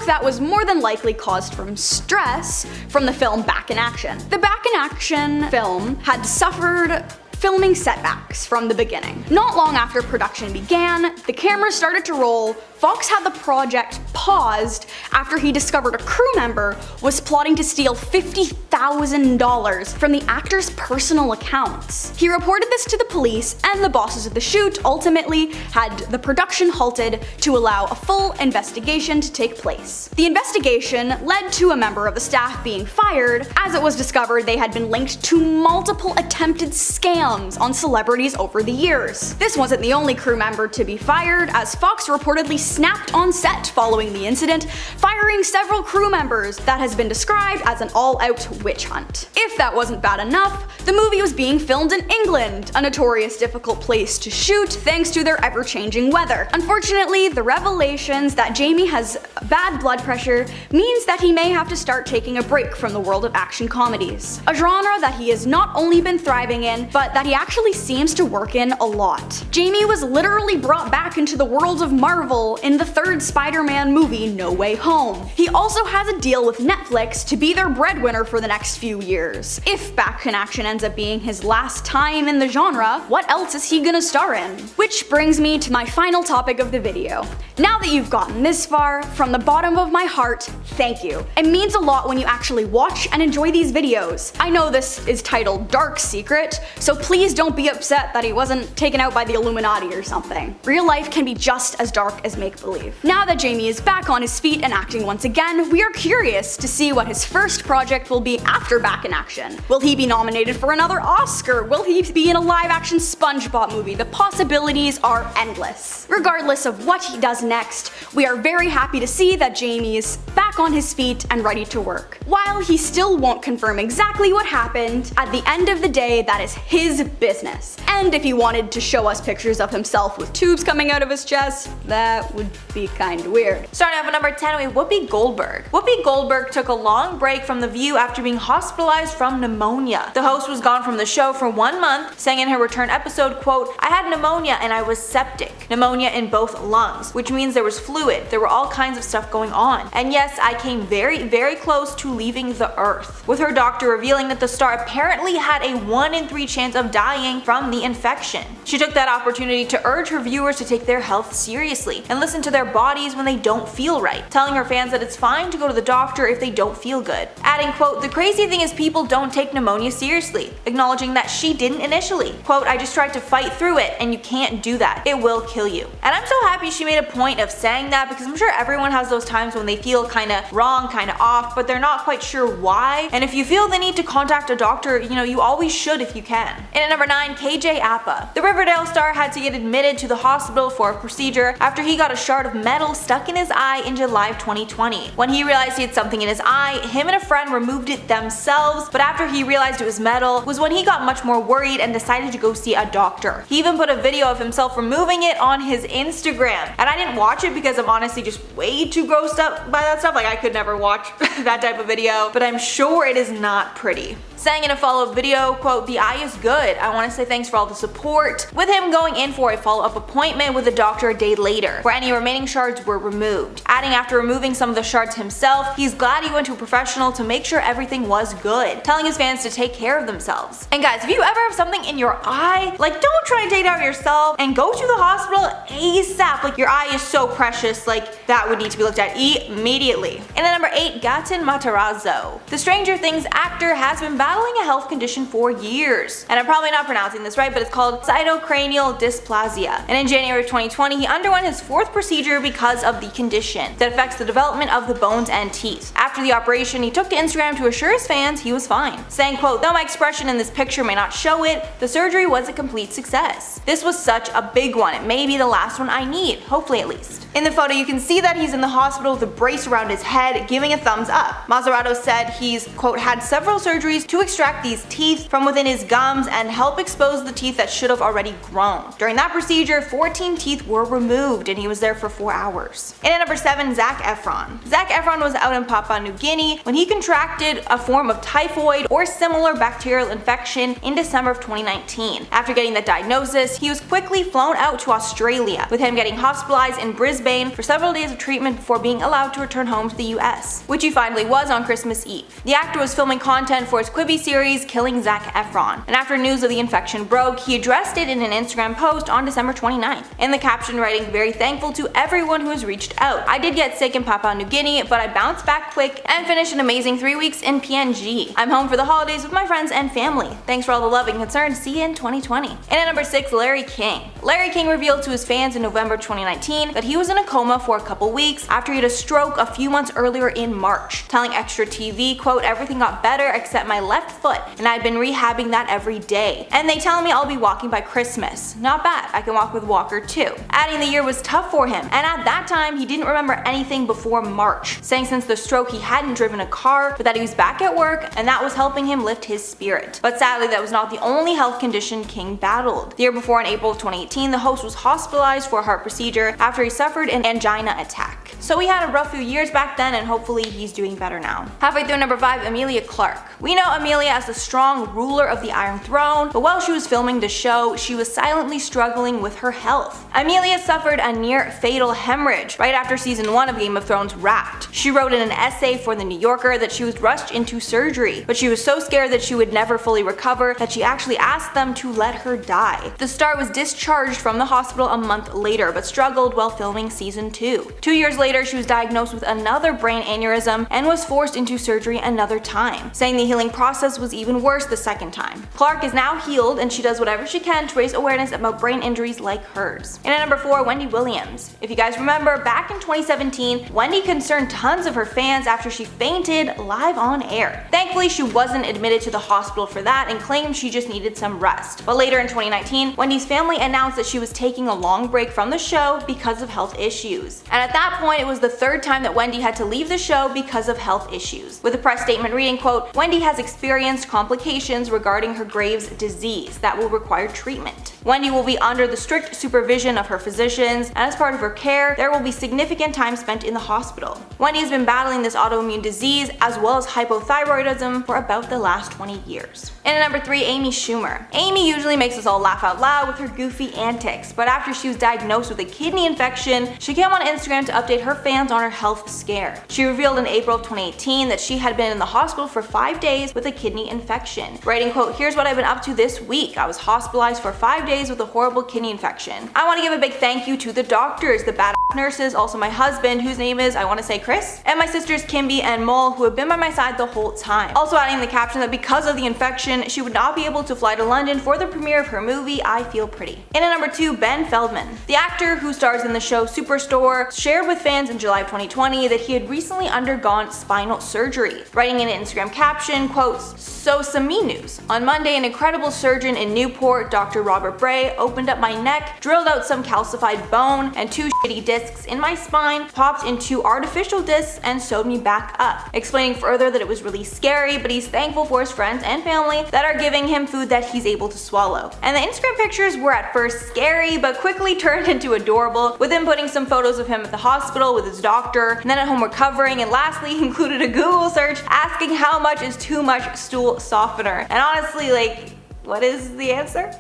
Speaker 3: that was more than likely caused from stress from the film Back in Action. The Back in Action film had suffered filming setbacks from the beginning. Not long after production began, the cameras started to roll. Fox had the project paused after he discovered a crew member was plotting to steal $50,000 from the actor's personal accounts. He reported this to the police, and the bosses of the shoot ultimately had the production halted to allow a full investigation to take place. The investigation led to a member of the staff being fired, as it was discovered they had been linked to multiple attempted scams on celebrities over the years. This wasn't the only crew member to be fired, as Fox reportedly snapped on set following the incident, firing several crew members that has been described as an all-out witch hunt. If that wasn't bad enough, the movie was being filmed in England, a notorious difficult place to shoot thanks to their ever-changing weather. Unfortunately, the revelations that Jamie has bad blood pressure means that he may have to start taking a break from the world of action comedies, a genre that he has not only been thriving in, but that he actually seems to work in a lot. Jamie was literally brought back into the world of Marvel in the third Spider-Man movie, No Way Home. He also has a deal with Netflix to be their breadwinner for the next few years. If Back in Action ends up being his last time in the genre, what else is he gonna star in? Which brings me to my final topic of the video. Now that you've gotten this far, from the bottom of my heart, thank you. It means a lot when you actually watch and enjoy these videos. I know this is titled Dark Secret, so please don't be upset that he wasn't taken out by the Illuminati or something. Real life can be just as dark as make-believe. Now that Jamie is back on his feet and acting once again, we are curious to see what his first project will be after Back in Action. Will he be nominated for another Oscar? Will he be in a live-action SpongeBob movie? The possibilities are endless. Regardless of what he does next, we are very happy to see that Jamie is back on his feet and ready to work. While he still won't confirm exactly what happened, at the end of the day, that is his business. And if he wanted to show us pictures of himself with tubes coming out of his chest, that would be kinda weird.
Speaker 4: Starting off at number 10 with Whoopi Goldberg. Whoopi Goldberg took a long break from The View after being hospitalized from pneumonia. The host was gone from the show for 1 month, saying in her return episode, quote, "I had pneumonia and I was septic. Pneumonia in both lungs, which means there was fluid. There were all kinds of stuff going on. And yes, I came very, very close to leaving the earth." With her doctor revealing that the star apparently had a 1 in 3 chance of dying from the infection. She took that opportunity to urge her viewers to take their health seriously and listen to their bodies when they don't feel right, telling her fans that it's fine to go to the doctor if they don't feel good. Adding, quote, "The crazy thing is people don't take pneumonia seriously," acknowledging that she didn't initially. Quote, "I just tried to fight through it, and you can't do that. It will kill you." And I'm so happy she made a point of saying that, because I'm sure everyone has those times when they feel kinda wrong, kinda off, but they're not quite sure why. And if you feel the need to contact a doctor, you always should if you can. And at number 9, KJ Apa. The Riverdale star had to get admitted to the hospital for a procedure after he got a shard of metal stuck in his eye in July of 2020. When he realized he had something in his eye, him and a friend removed it themselves, but after he realized it was metal was when he got much more worried and decided to go see a doctor. He even put a video of himself removing it on his Instagram. And I didn't watch it because I'm honestly just way too grossed up by that stuff. Like, I could never watch that type of video, but I'm sure it is not pretty. Saying in a follow-up video, quote, "The eye is good. I want to say thanks for all the support," with him going in for a follow-up appointment with a doctor a day later, where any remaining shards were removed. Adding after removing some of the shards himself, he's glad he went to a professional to make sure everything was good, telling his fans to take care of themselves. And guys, if you ever have something in your eye, like, don't try to take it out yourself and go to the hospital ASAP. Like, your eye is so precious, like, that would need to be looked at immediately. And at number 8, Gaten Matarazzo. The Stranger Things actor has been battling a health condition for years, and I'm probably not pronouncing this right, but it's called cytocranial dysplasia. And in January of 2020, he underwent his 4th procedure because of the condition that affects the development of the bones and teeth. After the operation, he took to Instagram to assure his fans he was fine, saying, quote, "Though my expression in this picture may not show it, the surgery was a complete success. This was such a big one. It may be the last one I need, hopefully at least." In the photo, you can see that he's in the hospital with a brace around his head, giving a thumbs up. Matarazzo said he's, quote, "had several surgeries to extract these teeth from within his gums and help expose the teeth that should have already grown. During that procedure, 14 teeth were removed, and he was there for 4 hours." And at number 7, Zac Efron. Zac Efron was out in Papua New Guinea when he contracted a form of typhoid or similar bacterial infection in December of 2019. After getting that diagnosis, he was quickly flown out to Australia, with him getting hospitalized in Brisbane for several days of treatment before being allowed to return home to the US, which he finally was on Christmas Eve. The actor was filming content for his Quibi series Killing Zac Efron, and after news of the infection broke, he addressed it in an Instagram post on December 29th. In the caption writing, "Very thankful to everyone who has reached out. I did get sick in Papua New Guinea, but I bounced back quick and finished an amazing 3 weeks in PNG. I'm home for the holidays with my friends and family. Thanks for all the love and concern. See you in 2020. And at number 6, Larry King. Larry King revealed to his fans in November 2019 that he was in a coma for a couple weeks after he had a stroke a few months earlier in March, telling Extra TV, quote, "Everything got better except my left foot, and I've been rehabbing that every day. And they tell me I'll be walking by Christmas. Not bad, I can walk with Walker too." Adding the year was tough for him, and at that time he didn't remember anything before March, saying since the stroke he hadn't driven a car, but that he was back at work and that was helping him lift his spirit. But sadly, that was not the only health condition King battled. The year before, in April of 2018, the host was hospitalized for a heart procedure after he suffered an angina attack. So he had a rough few years back then, and hopefully he's doing better now. Halfway through, number 5, Emilia Clark. We know Emilia as the strong ruler of the Iron Throne, but while she was filming the show, she was silently struggling with her health. Emilia suffered a near fatal hemorrhage right after season 1 of Game of Thrones wrapped. She wrote in an essay for The New Yorker that she was rushed into surgery, but she was so scared that she would never fully recover that she actually asked them to let her die. The star was discharged from the hospital a month later, but struggled while filming season 2. 2 years later, she was diagnosed with another brain aneurysm and was forced into surgery another time, saying the healing process was even worse the second time. Clark is now healed, and she does whatever she can to raise awareness about brain injuries like hers. And at number 4, Wendy Williams. If you guys remember, back in 2017, Wendy concerned tons of her fans after she fainted live on air. Thankfully, she wasn't admitted to the hospital for that and claimed she just needed some rest. But later in 2019, Wendy's family announced that she was taking a long break from the show because of health issues. And at that point, it was the 3rd time that Wendy had to leave the show because of health issues, with a press statement reading, quote, "Wendy has experienced complications regarding her Graves' disease that will require treatment. Wendy will be under the strict supervision of her physicians, and as part of her care, there will be significant time spent in the hospital. Wendy has been battling this autoimmune disease as well as hypothyroidism for about the last 20 years. And at number 3, Amy Schumer. Amy usually makes us all laugh out loud with her goofy antics, but after she was diagnosed with a kidney infection, she came on Instagram to update her fans on her health scare. She revealed in April of 2018 that she had been in the hospital for 5 days with a kidney infection, writing, quote, "Here's what I've been up to this week. I was hospitalized for 5 days with a horrible kidney infection. I want to give a big thank you to the doctors, the bad nurses, also my husband, whose name is, I want to say Chris, and my sisters Kimby and Mole, who have been by my side the whole time." Also adding in the caption that because of the infection, she would not be able to fly to London for the premiere of her movie, I Feel Pretty. And at number 2, Ben Feldman. The actor who stars in the show Superstore shared with fans in July of 2020 that he had recently undergone spinal surgery, writing in an Instagram caption, quote, So some me news. On Monday, an incredible surgeon in Newport, Dr. Robert Bray, opened up my neck, drilled out some calcified bone and 2 shitty discs in my spine, popped in 2 artificial discs, and sewed me back up. Explaining further that it was really scary, but he's thankful for his friends and family that are giving him food that he's able to swallow. And the Instagram pictures were at first scary, but quickly turned into adorable, with him putting some photos of him at the hospital with his doctor, and then at home recovering, and lastly he included a Google search asking how much is too much stool softener. And honestly, like, what is the answer?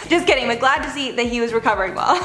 Speaker 4: Just kidding, but glad to see that he was recovering well.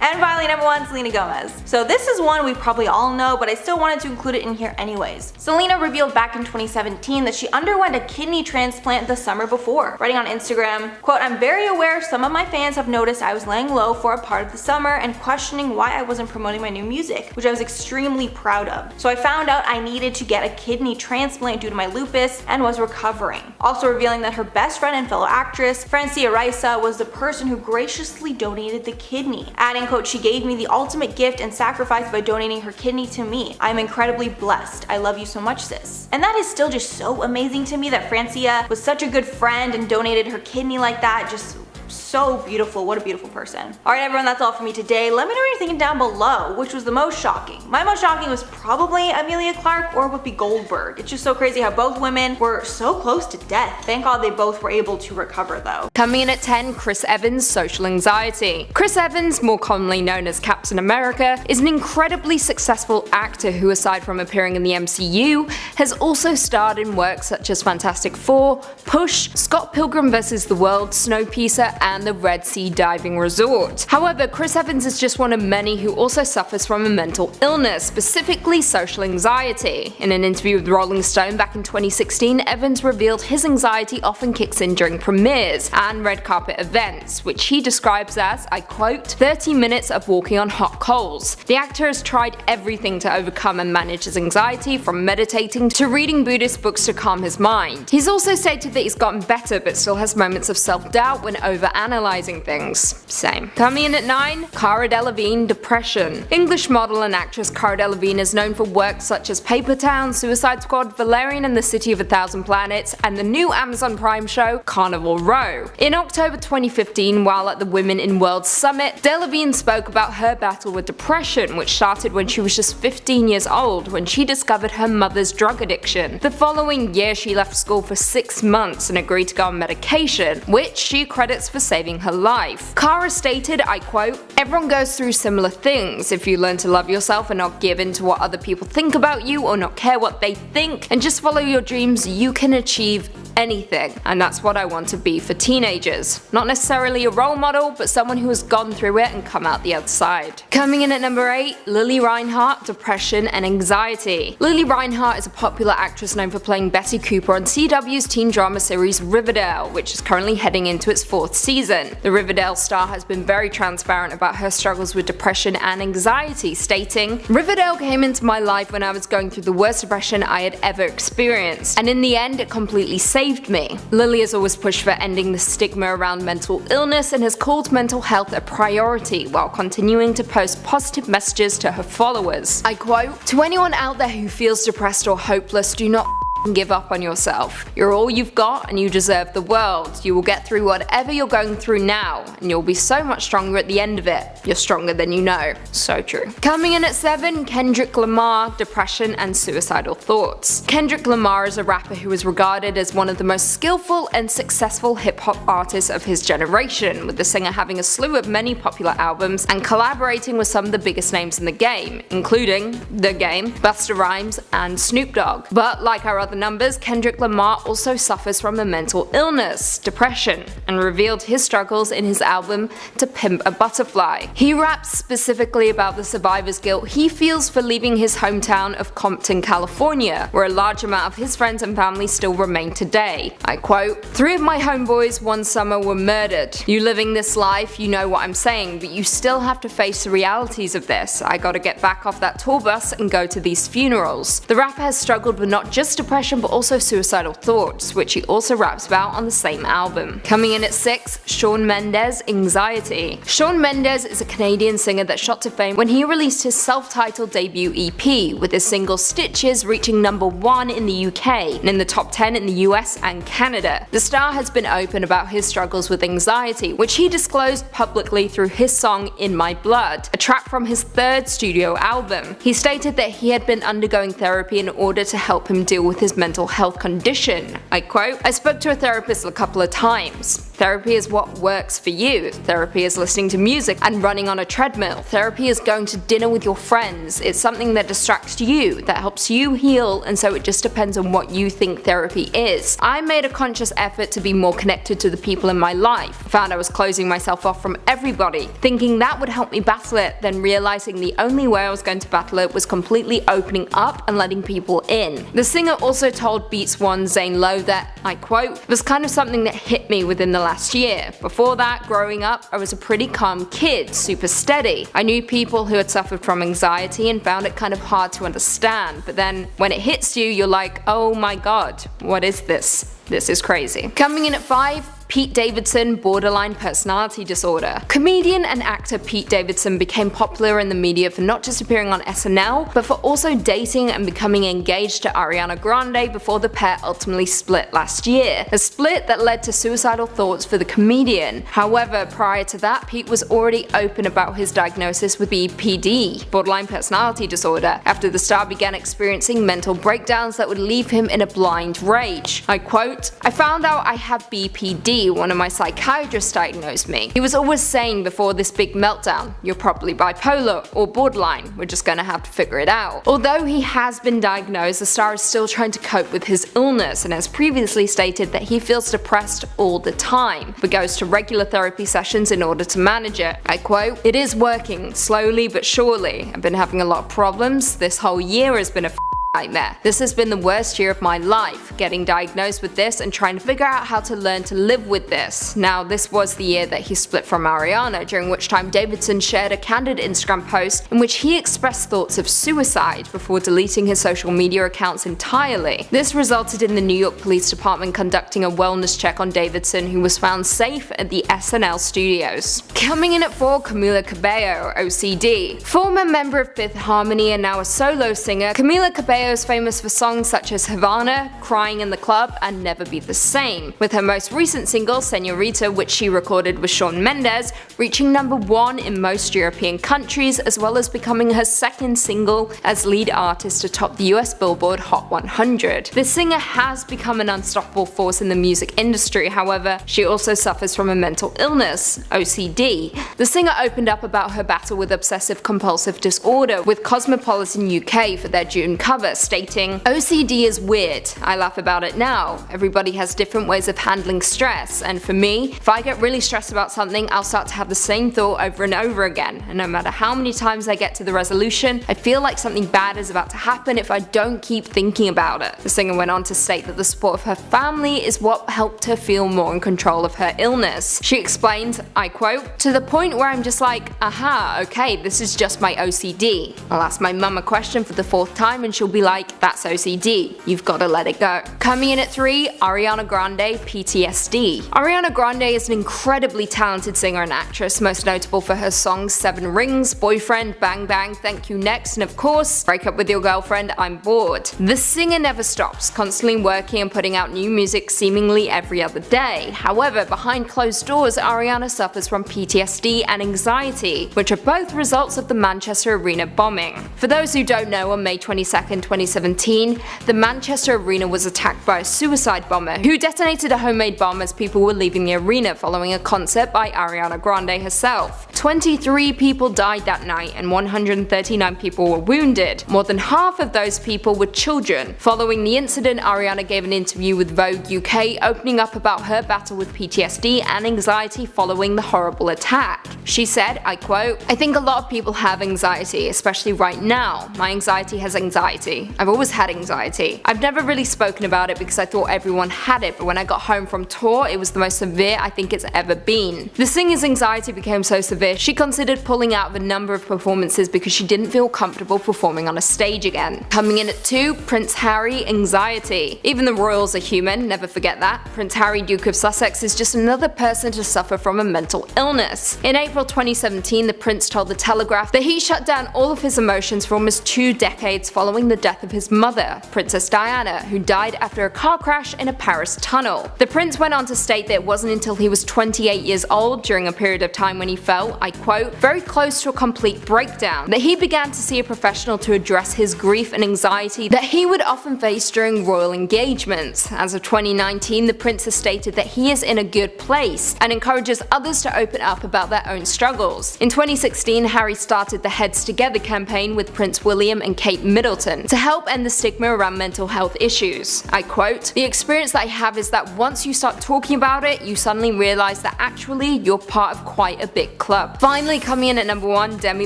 Speaker 4: And finally, number 1, Selena Gomez. So this is one we probably all know, but I still wanted to include it in here anyways. Selena revealed back in 2017 that she underwent a kidney transplant the summer before, writing on Instagram, quote, "I'm very aware some of my fans have noticed I was laying low for a part of the summer and questioning why I wasn't promoting my new music, which I was extremely proud of. So I found out I needed to get a kidney transplant due to my lupus and was recovering." Also revealing that her best friend and fellow actress, Francia Raisa, was the person who graciously donated the kidney. Adding, quote, "She gave me the ultimate gift and sacrifice by donating her kidney to me. I'm incredibly blessed. I love you so much, sis." And that is still just so amazing to me that Francia was such a good friend and donated her kidney like that. Just so beautiful. What a beautiful person. Alright everyone, that's all for me today. Let me know what you're thinking down below. Which was the most shocking? My most shocking was probably Emilia Clark or Whoopi Goldberg. It's just so crazy how both women were so close to death. Thank God they both were able to recover though.
Speaker 2: Coming in at 10, Chris Evans' social anxiety. Chris Evans, more commonly known as Captain America, is an incredibly successful actor who, aside from appearing in the MCU, has also starred in works such as Fantastic Four, Push, Scott Pilgrim vs. the World, Snowpiercer, and the Red Sea Diving Resort. However, Chris Evans is just one of many who also suffers from a mental illness, specifically social anxiety. In an interview with Rolling Stone back in 2016, Evans revealed his anxiety often kicks in during premieres and red carpet events, which he describes as, I quote, 30 minutes of walking on hot coals. The actor has tried everything to overcome and manage his anxiety, from meditating to reading Buddhist books to calm his mind. He's also stated that he's gotten better but still has moments of self-doubt when over-analyzing things. Same. Coming in at 9, Cara Delevingne, depression. English model and actress Cara Delevingne is known for works such as Paper Town, Suicide Squad, Valerian and the City of a Thousand Planets, and the new Amazon Prime show Carnival Row. In October 2015, while at the Women in World Summit, Delevingne spoke about her battle with depression, which started when she was just 15 years old when she discovered her mother's drug addiction. The following year, she left school for 6 months and agreed to go on medication, which she credits for saving her life. Cara stated, I quote, "Everyone goes through similar things. If you learn to love yourself and not give in to what other people think about you or not care what they think and just follow your dreams, you can achieve anything." And that's what I want to be for teenagers. Not necessarily a role model, but someone who has gone through it and come out the other side. Coming in at number 8, Lily Reinhart, depression and anxiety. Lily Reinhart is a popular actress known for playing Betty Cooper on CW's teen drama series Riverdale, which is currently heading into its 4th season. The Riverdale star has been very transparent about her struggles with depression and anxiety, stating, "Riverdale came into my life when I was going through the worst depression I had ever experienced, and in the end it completely saved me." Lily has always pushed for ending the stigma around mental illness and has called mental health a priority while continuing to post positive messages to her followers. I quote, "To anyone out there who feels depressed or hopeless, do not give up on yourself. You're all you've got and you deserve the world. You will get through whatever you're going through now and you'll be so much stronger at the end of it. You're stronger than you know." So true. Coming in at 7, Kendrick Lamar, depression and suicidal thoughts. Kendrick Lamar is a rapper who is regarded as one of the most skillful and successful hip-hop artists of his generation, with the singer having a slew of many popular albums and collaborating with some of the biggest names in the game, including The Game, Busta Rhymes and Snoop Dogg. But like our other numbers, Kendrick Lamar also suffers from a mental illness, depression, and revealed his struggles in his album To Pimp a Butterfly. He raps specifically about the survivor's guilt he feels for leaving his hometown of Compton, California, where a large amount of his friends and family still remain today. I quote, "3 of my homeboys one summer were murdered. You living this life, you know what I'm saying, but you still have to face the realities of this. I gotta get back off that tour bus and go to these funerals." The rapper has struggled with not just depression depression but also suicidal thoughts, which he also raps about on the same album. Coming in at 6, Shawn Mendes, Anxiety. Shawn Mendes is a Canadian singer that shot to fame when he released his self-titled debut EP, with his single Stitches reaching number 1 in the UK and in the top 10 in the US and Canada. The star has been open about his struggles with anxiety, which he disclosed publicly through his song In My Blood, a track from his 3rd studio album. He stated that he had been undergoing therapy in order to help him deal with his mental health condition. I quote, "I spoke to a therapist a couple of times. Therapy is what works for you. Therapy is listening to music and running on a treadmill. Therapy is going to dinner with your friends. It's something that distracts you, that helps you heal, and so it just depends on what you think therapy is. I made a conscious effort to be more connected to the people in my life. I found I was closing myself off from everybody, thinking that would help me battle it, then realizing the only way I was going to battle it was completely opening up and letting people in." The singer also told Beats One Zane Lowe that, I quote, "It was kind of something that hit me within the last year. Before that, growing up, I was a pretty calm kid, super steady. I knew people who had suffered from anxiety and found it kind of hard to understand, but then when it hits you, you're like, oh my god, what is this? This is crazy." Coming in at 5, Pete Davidson, Borderline Personality Disorder. Comedian and actor Pete Davidson became popular in the media for not just appearing on SNL, but for also dating and becoming engaged to Ariana Grande before the pair ultimately split last year, a split that led to suicidal thoughts for the comedian. However, prior to that, Pete was already open about his diagnosis with BPD, Borderline Personality Disorder, after the star began experiencing mental breakdowns that would leave him in a blind rage. I quote, "I found out I have BPD. One of my psychiatrists diagnosed me. He was always saying before this big meltdown, you're probably bipolar or borderline, we're just gonna have to figure it out." Although he has been diagnosed, the star is still trying to cope with his illness and has previously stated that he feels depressed all the time, but goes to regular therapy sessions in order to manage it. I quote, "It is working, slowly but surely. I've been having a lot of problems. This whole year has been a nightmare. This has been the worst year of my life, getting diagnosed with this and trying to figure out how to learn to live with this." Now, this was the year that he split from Ariana, during which time Davidson shared a candid Instagram post in which he expressed thoughts of suicide before deleting his social media accounts entirely. This resulted in the New York Police Department conducting a wellness check on Davidson, who was found safe at the SNL studios. Coming in at 4, Camila Cabello, OCD. Former member of Fifth Harmony and now a solo singer, Camila Cabello is famous for songs such as Havana, Crying in the Club, and Never Be the Same, with her most recent single, Senorita, which she recorded with Shawn Mendes, reaching number 1 in most European countries, as well as becoming her 2nd single as lead artist to top the US Billboard Hot 100. The singer has become an unstoppable force in the music industry, however, she also suffers from a mental illness, OCD. The singer opened up about her battle with obsessive compulsive disorder with Cosmopolitan UK for their June cover, stating, "OCD is weird. I laugh about it now. Everybody has different ways of handling stress, and for me, if I get really stressed about something, I'll start to have the same thought over and over again, and no matter how many times I get to the resolution, I feel like something bad is about to happen if I don't keep thinking about it." The singer went on to state that the support of her family is what helped her feel more in control of her illness. She explained, I quote, "To the point where I'm just like, aha, okay, this is just my OCD. I'll ask my mum a question for the 4th time and she'll be like, that's OCD, you've gotta let it go." Coming in at 3, Ariana Grande, PTSD. Ariana Grande is an incredibly talented singer and actress, most notable for her songs 7 Rings, Boyfriend, Bang Bang, Thank You Next, and of course, Break Up With Your Girlfriend, I'm Bored. The singer never stops, constantly working and putting out new music seemingly every other day. However, behind closed doors, Ariana suffers from PTSD and anxiety, which are both results of the Manchester Arena bombing. For those who don't know, on May 22nd, 2017, the Manchester Arena was attacked by a suicide bomber who detonated a homemade bomb as people were leaving the arena following a concert by Ariana Grande herself. 23 people died that night and 139 people were wounded. More than half of those people were children. Following the incident, Ariana gave an interview with Vogue UK, opening up about her battle with PTSD and anxiety following the horrible attack. She said, I quote, "I think a lot of people have anxiety, especially right now. My anxiety has anxiety. I've always had anxiety. I've never really spoken about it because I thought everyone had it, but when I got home from tour, it was the most severe I think it's ever been." The singer's anxiety became so severe, she considered pulling out of a number of performances because she didn't feel comfortable performing on a stage again. Coming in at 2, Prince Harry, anxiety. Even the royals are human, never forget that. Prince Harry, Duke of Sussex, is just another person to suffer from a mental illness. In April 2017, the prince told The Telegraph that he shut down all of his emotions for almost 2 decades following the death of his mother, Princess Diana, who died after a car crash in a Paris tunnel. The prince went on to state that it wasn't until he was 28 years old, during a period of time when he felt, I quote, "very close to a complete breakdown," that he began to see a professional to address his grief and anxiety that he would often face during royal engagements. As of 2019, the prince has stated that he is in a good place and encourages others to open up about their own struggles. In 2016, Harry started the Heads Together campaign with Prince William and Kate Middleton to help end the stigma around mental health issues. I quote, "The experience that I have is that once you start talking about it, you suddenly realize that actually you're part of quite a big club." Finally, coming in at number 1, Demi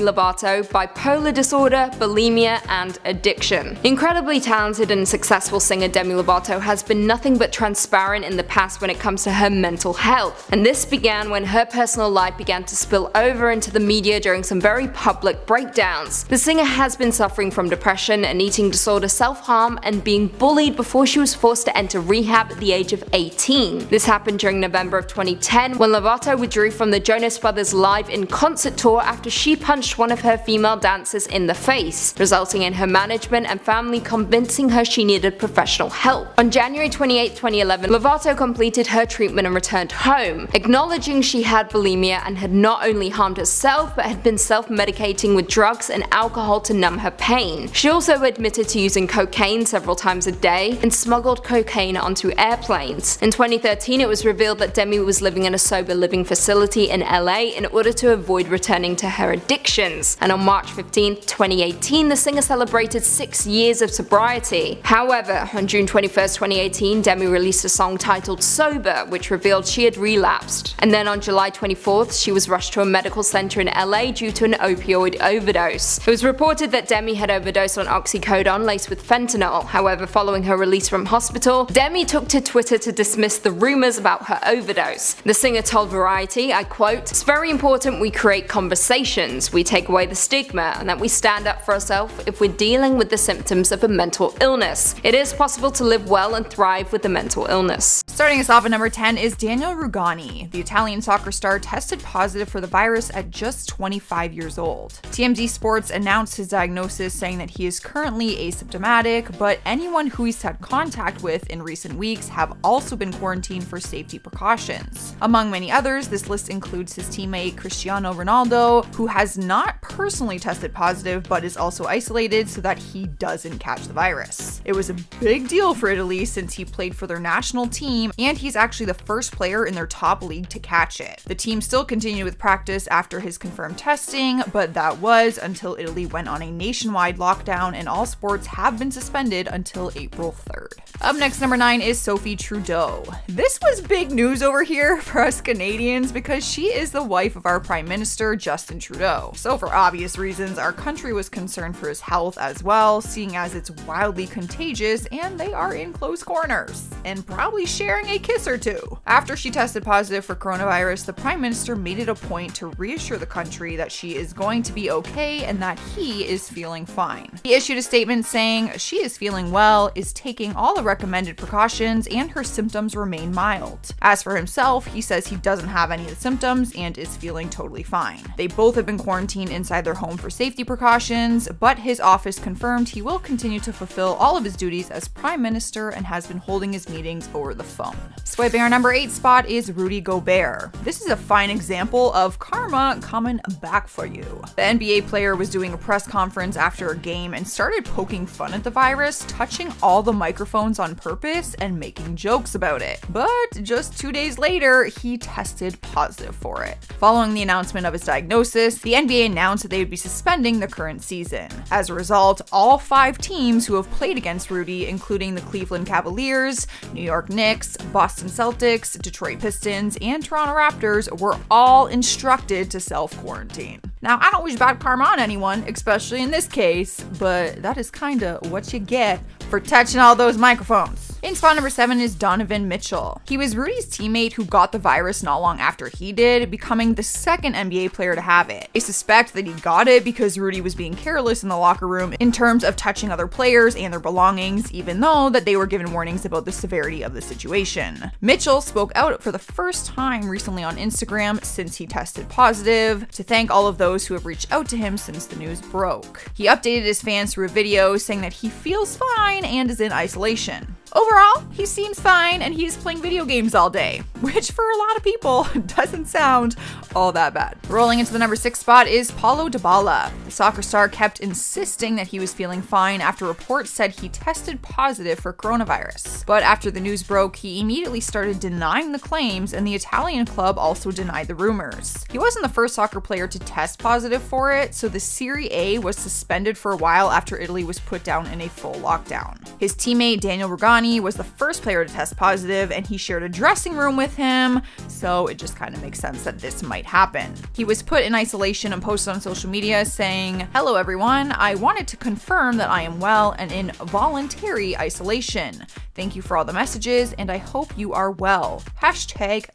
Speaker 2: Lovato, bipolar disorder, bulimia, and addiction. Incredibly talented and successful singer Demi Lovato has been nothing but transparent in the past when it comes to her mental health, and this began when her personal life began to spill over into the media during some very public breakdowns. The singer has been suffering from depression, an eating disorder, self-harm, and being bullied before she was forced to enter rehab at the age of 18. This happened during November of 2010 when Lovato withdrew from the Jonas Brothers Live in Concert tour after she punched one of her female dancers in the face, resulting in her management and family convincing her she needed professional help. On January 28, 2011, Lovato completed her treatment and returned home, acknowledging she had bulimia and had not only harmed herself but had been self-medicating with drugs and alcohol to numb her pain. She also admitted to using cocaine several times a day and smuggled cocaine onto airplanes. In 2013, it was revealed that Demi was living in a sober living facility in LA in order to avoid returning to her addictions. And on March 15, 2018, the singer celebrated 6 years of sobriety. However, on June 21, 2018, Demi released a song titled Sober, which revealed she had relapsed. And then on July 24th, she was rushed to a medical center in LA due to an opioid overdose. It was reported that Demi had overdosed on oxycodone laced with fentanyl. However, following her release from hospital, Demi took to Twitter to dismiss the rumors about her overdose. The singer told Variety, I quote, "It's very important we create conversations, we take away the stigma, and that we stand up for ourselves if we're dealing with the symptoms of a mental illness. It is possible to live well and thrive with a mental illness."
Speaker 5: Starting us off at number 10 is Daniel Rugani. The Italian soccer star tested positive for the virus at just 25 years old. TMZ Sports announced his diagnosis, saying that he is currently asymptomatic, but anyone who he's had contact with in recent weeks have also been quarantined for safety precautions. Among many others, this list includes his teammate Cristiano Ronaldo, who has not personally tested positive but is also isolated so that he doesn't catch the virus. It was a big deal for Italy since he played for their national team, and he's actually the first player in their top league to catch it. The team still continued with practice after his confirmed testing, but that was until Italy went on a nationwide lockdown and all sports have been suspended until April 3rd. Up next, number 9 is Sophie Trudeau. This was big news over here for us Canadians because she is the wife of our Prime Minister, Justin Trudeau. So for obvious reasons, our country was concerned for his health as well, seeing as it's wildly contagious and they are in close corners, and probably sharing a kiss or two. After she tested positive for coronavirus, the Prime Minister made it a point to reassure the country that she is going to be okay and that he is feeling fine. He issued a statement saying she is feeling well, is taking all the recommended precautions, and her symptoms remain mild. As for himself, he says he doesn't have any of the symptoms and is feeling totally fine. They both have been quarantined inside their home for safety precautions, but his office confirmed he will continue to fulfill all of his duties as Prime Minister and has been holding his meetings over the phone. Swiping our number 8 spot is Rudy Gobert. This is a fine example of karma coming back for you. The NBA player was doing a press conference after a game and started poking fun at the virus, touching all the microphones on purpose and making jokes about it. But just 2 days later, he tested positive for it. Following the announcement of his diagnosis, the NBA announced that they would be suspending the current season. As a result, all 5 teams who have played against Rudy, including the Cleveland Cavaliers, New York Knicks, Boston Celtics, Detroit Pistons, and Toronto Raptors, were all in instructed to self-quarantine. Now, I don't wish bad karma on anyone, especially in this case, but that is kinda what you get for touching all those microphones. In spot number 7 is Donovan Mitchell. He was Rudy's teammate who got the virus not long after he did, becoming the second NBA player to have it. They suspect that he got it because Rudy was being careless in the locker room in terms of touching other players and their belongings, even though that they were given warnings about the severity of the situation. Mitchell spoke out for the first time recently on Instagram since he tested positive to thank all of those who have reached out to him since the news broke. He updated his fans through a video saying that he feels fine and is in isolation. Overall, he seems fine and he's playing video games all day, which for a lot of people doesn't sound all that bad. Rolling into the number 6 spot is Paulo Dybala. The soccer star kept insisting that he was feeling fine after reports said he tested positive for coronavirus. But after the news broke, he immediately started denying the claims, and the Italian club also denied the rumors. He wasn't the first soccer player to test positive for it, so the Serie A was suspended for a while after Italy was put down in a full lockdown. His teammate Daniel Rugani was the first player to test positive, and he shared a dressing room with him, so it just kind of makes sense that this might happen. He was put in isolation and posted on social media saying, "Hello everyone, I wanted to confirm that I am well and in voluntary isolation. Thank you for all the messages, and I hope you are well.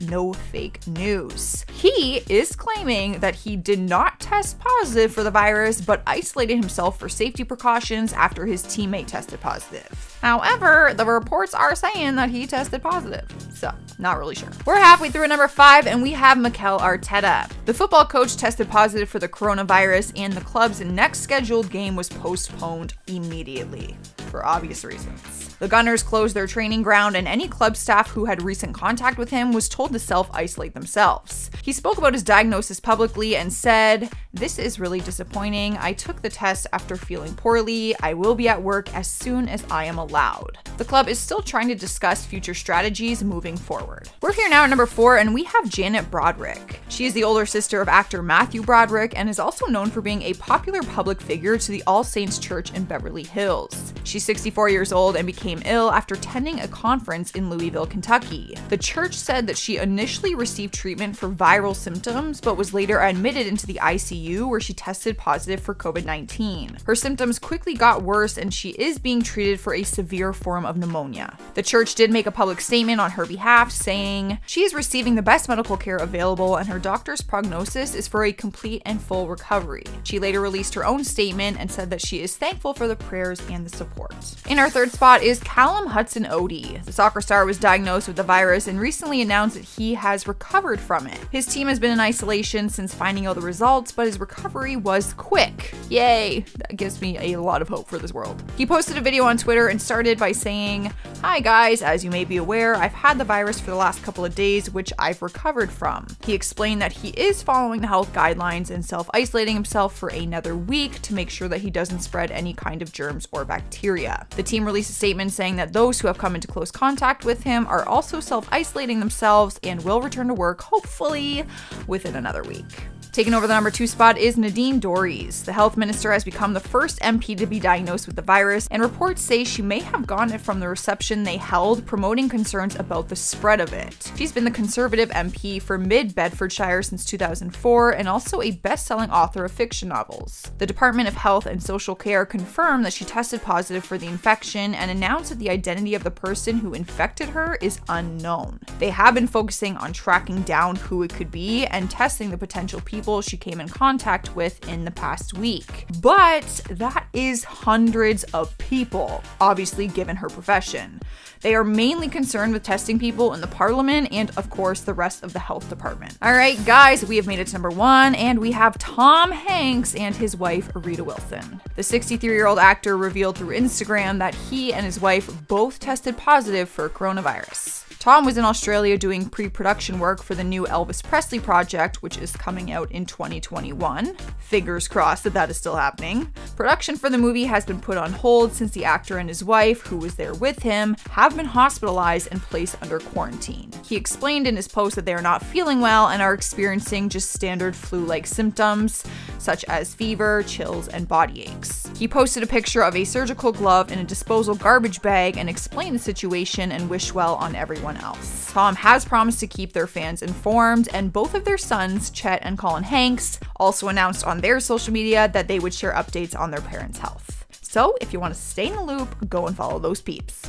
Speaker 5: #no fake news." He is claiming that he did not test positive for the virus, but isolated himself for safety precautions after his teammate tested positive. However, the reports are saying that he tested positive, so not really sure. We're halfway through at number 5, and we have Mikel Arteta. The football coach tested positive for the coronavirus, and the club's next scheduled game was postponed immediately, for obvious reasons. The Gunners closed their training ground, and any club staff who had recent contact with him was told to self-isolate themselves. He spoke about his diagnosis publicly and said, "This is really disappointing. I took the test after feeling poorly. I will be at work as soon as I am allowed." The club is still trying to discuss future strategies moving forward. We're here now at number 4, and we have Janet Broderick. She is the older sister of actor Matthew Broderick and is also known for being a popular public figure to the All Saints Church in Beverly Hills. She's 64 years old and became ill after attending a conference in Louisville, Kentucky. The church said that she initially received treatment for viral symptoms, but was later admitted into the ICU where she tested positive for COVID-19. Her symptoms quickly got worse, and she is being treated for a severe form of pneumonia. The church did make a public statement on her behalf saying, "She is receiving the best medical care available, and her doctor's prognosis is for a complete and full recovery." She later released her own statement and said that she is thankful for the prayers and the support. In our 3rd spot is Callum Hudson-Odoi. The soccer star was diagnosed with the virus and recently announced that he has recovered from it. His team has been in isolation since finding out the results, but his recovery was quick. Yay! That gives me a lot of hope for this world. He posted a video on Twitter and started by saying, "Hi guys, as you may be aware, I've had the virus for the last couple of days, which I've recovered from." He explained that he is following the health guidelines and self-isolating himself for another week to make sure that he doesn't spread any kind of germs or bacteria. The team released a statement saying that those who have come into close contact with him are also self-isolating themselves and will return to work hopefully within another week. Taking over the number 2 spot is Nadine Dorries. The health minister has become the first MP to be diagnosed with the virus, and reports say she may have gotten it from the reception they held promoting concerns about the spread of it. She's been the Conservative MP for Mid-Bedfordshire since 2004 and also a best-selling author of fiction novels. The Department of Health and Social Care confirmed that she tested positive for the infection and announced that the identity of the person who infected her is unknown. They have been focusing on tracking down who it could be and testing the potential people she came in contact with in the past week. But that is hundreds of people, obviously given her profession. They are mainly concerned with testing people in the parliament and, of course, the rest of the health department. All right, guys, we have made it to number 1, and we have Tom Hanks and his wife, Rita Wilson. The 63-year-old actor revealed through Instagram that he and his wife both tested positive for coronavirus. Tom was in Australia doing pre-production work for the new Elvis Presley project, which is coming out in 2021. Fingers crossed that that is still happening. Production for the movie has been put on hold since the actor and his wife, who was there with him, have been hospitalized and placed under quarantine. He explained in his post that they are not feeling well and are experiencing just standard flu-like symptoms, such as fever, chills, and body aches. He posted a picture of a surgical glove in a disposal garbage bag and explained the situation and wished well on everyone's everyone else. Tom has promised to keep their fans informed, and both of their sons, Chet and Colin Hanks, also announced on their social media that they would share updates on their parents' health. So if you want to stay in the loop, go and follow those peeps.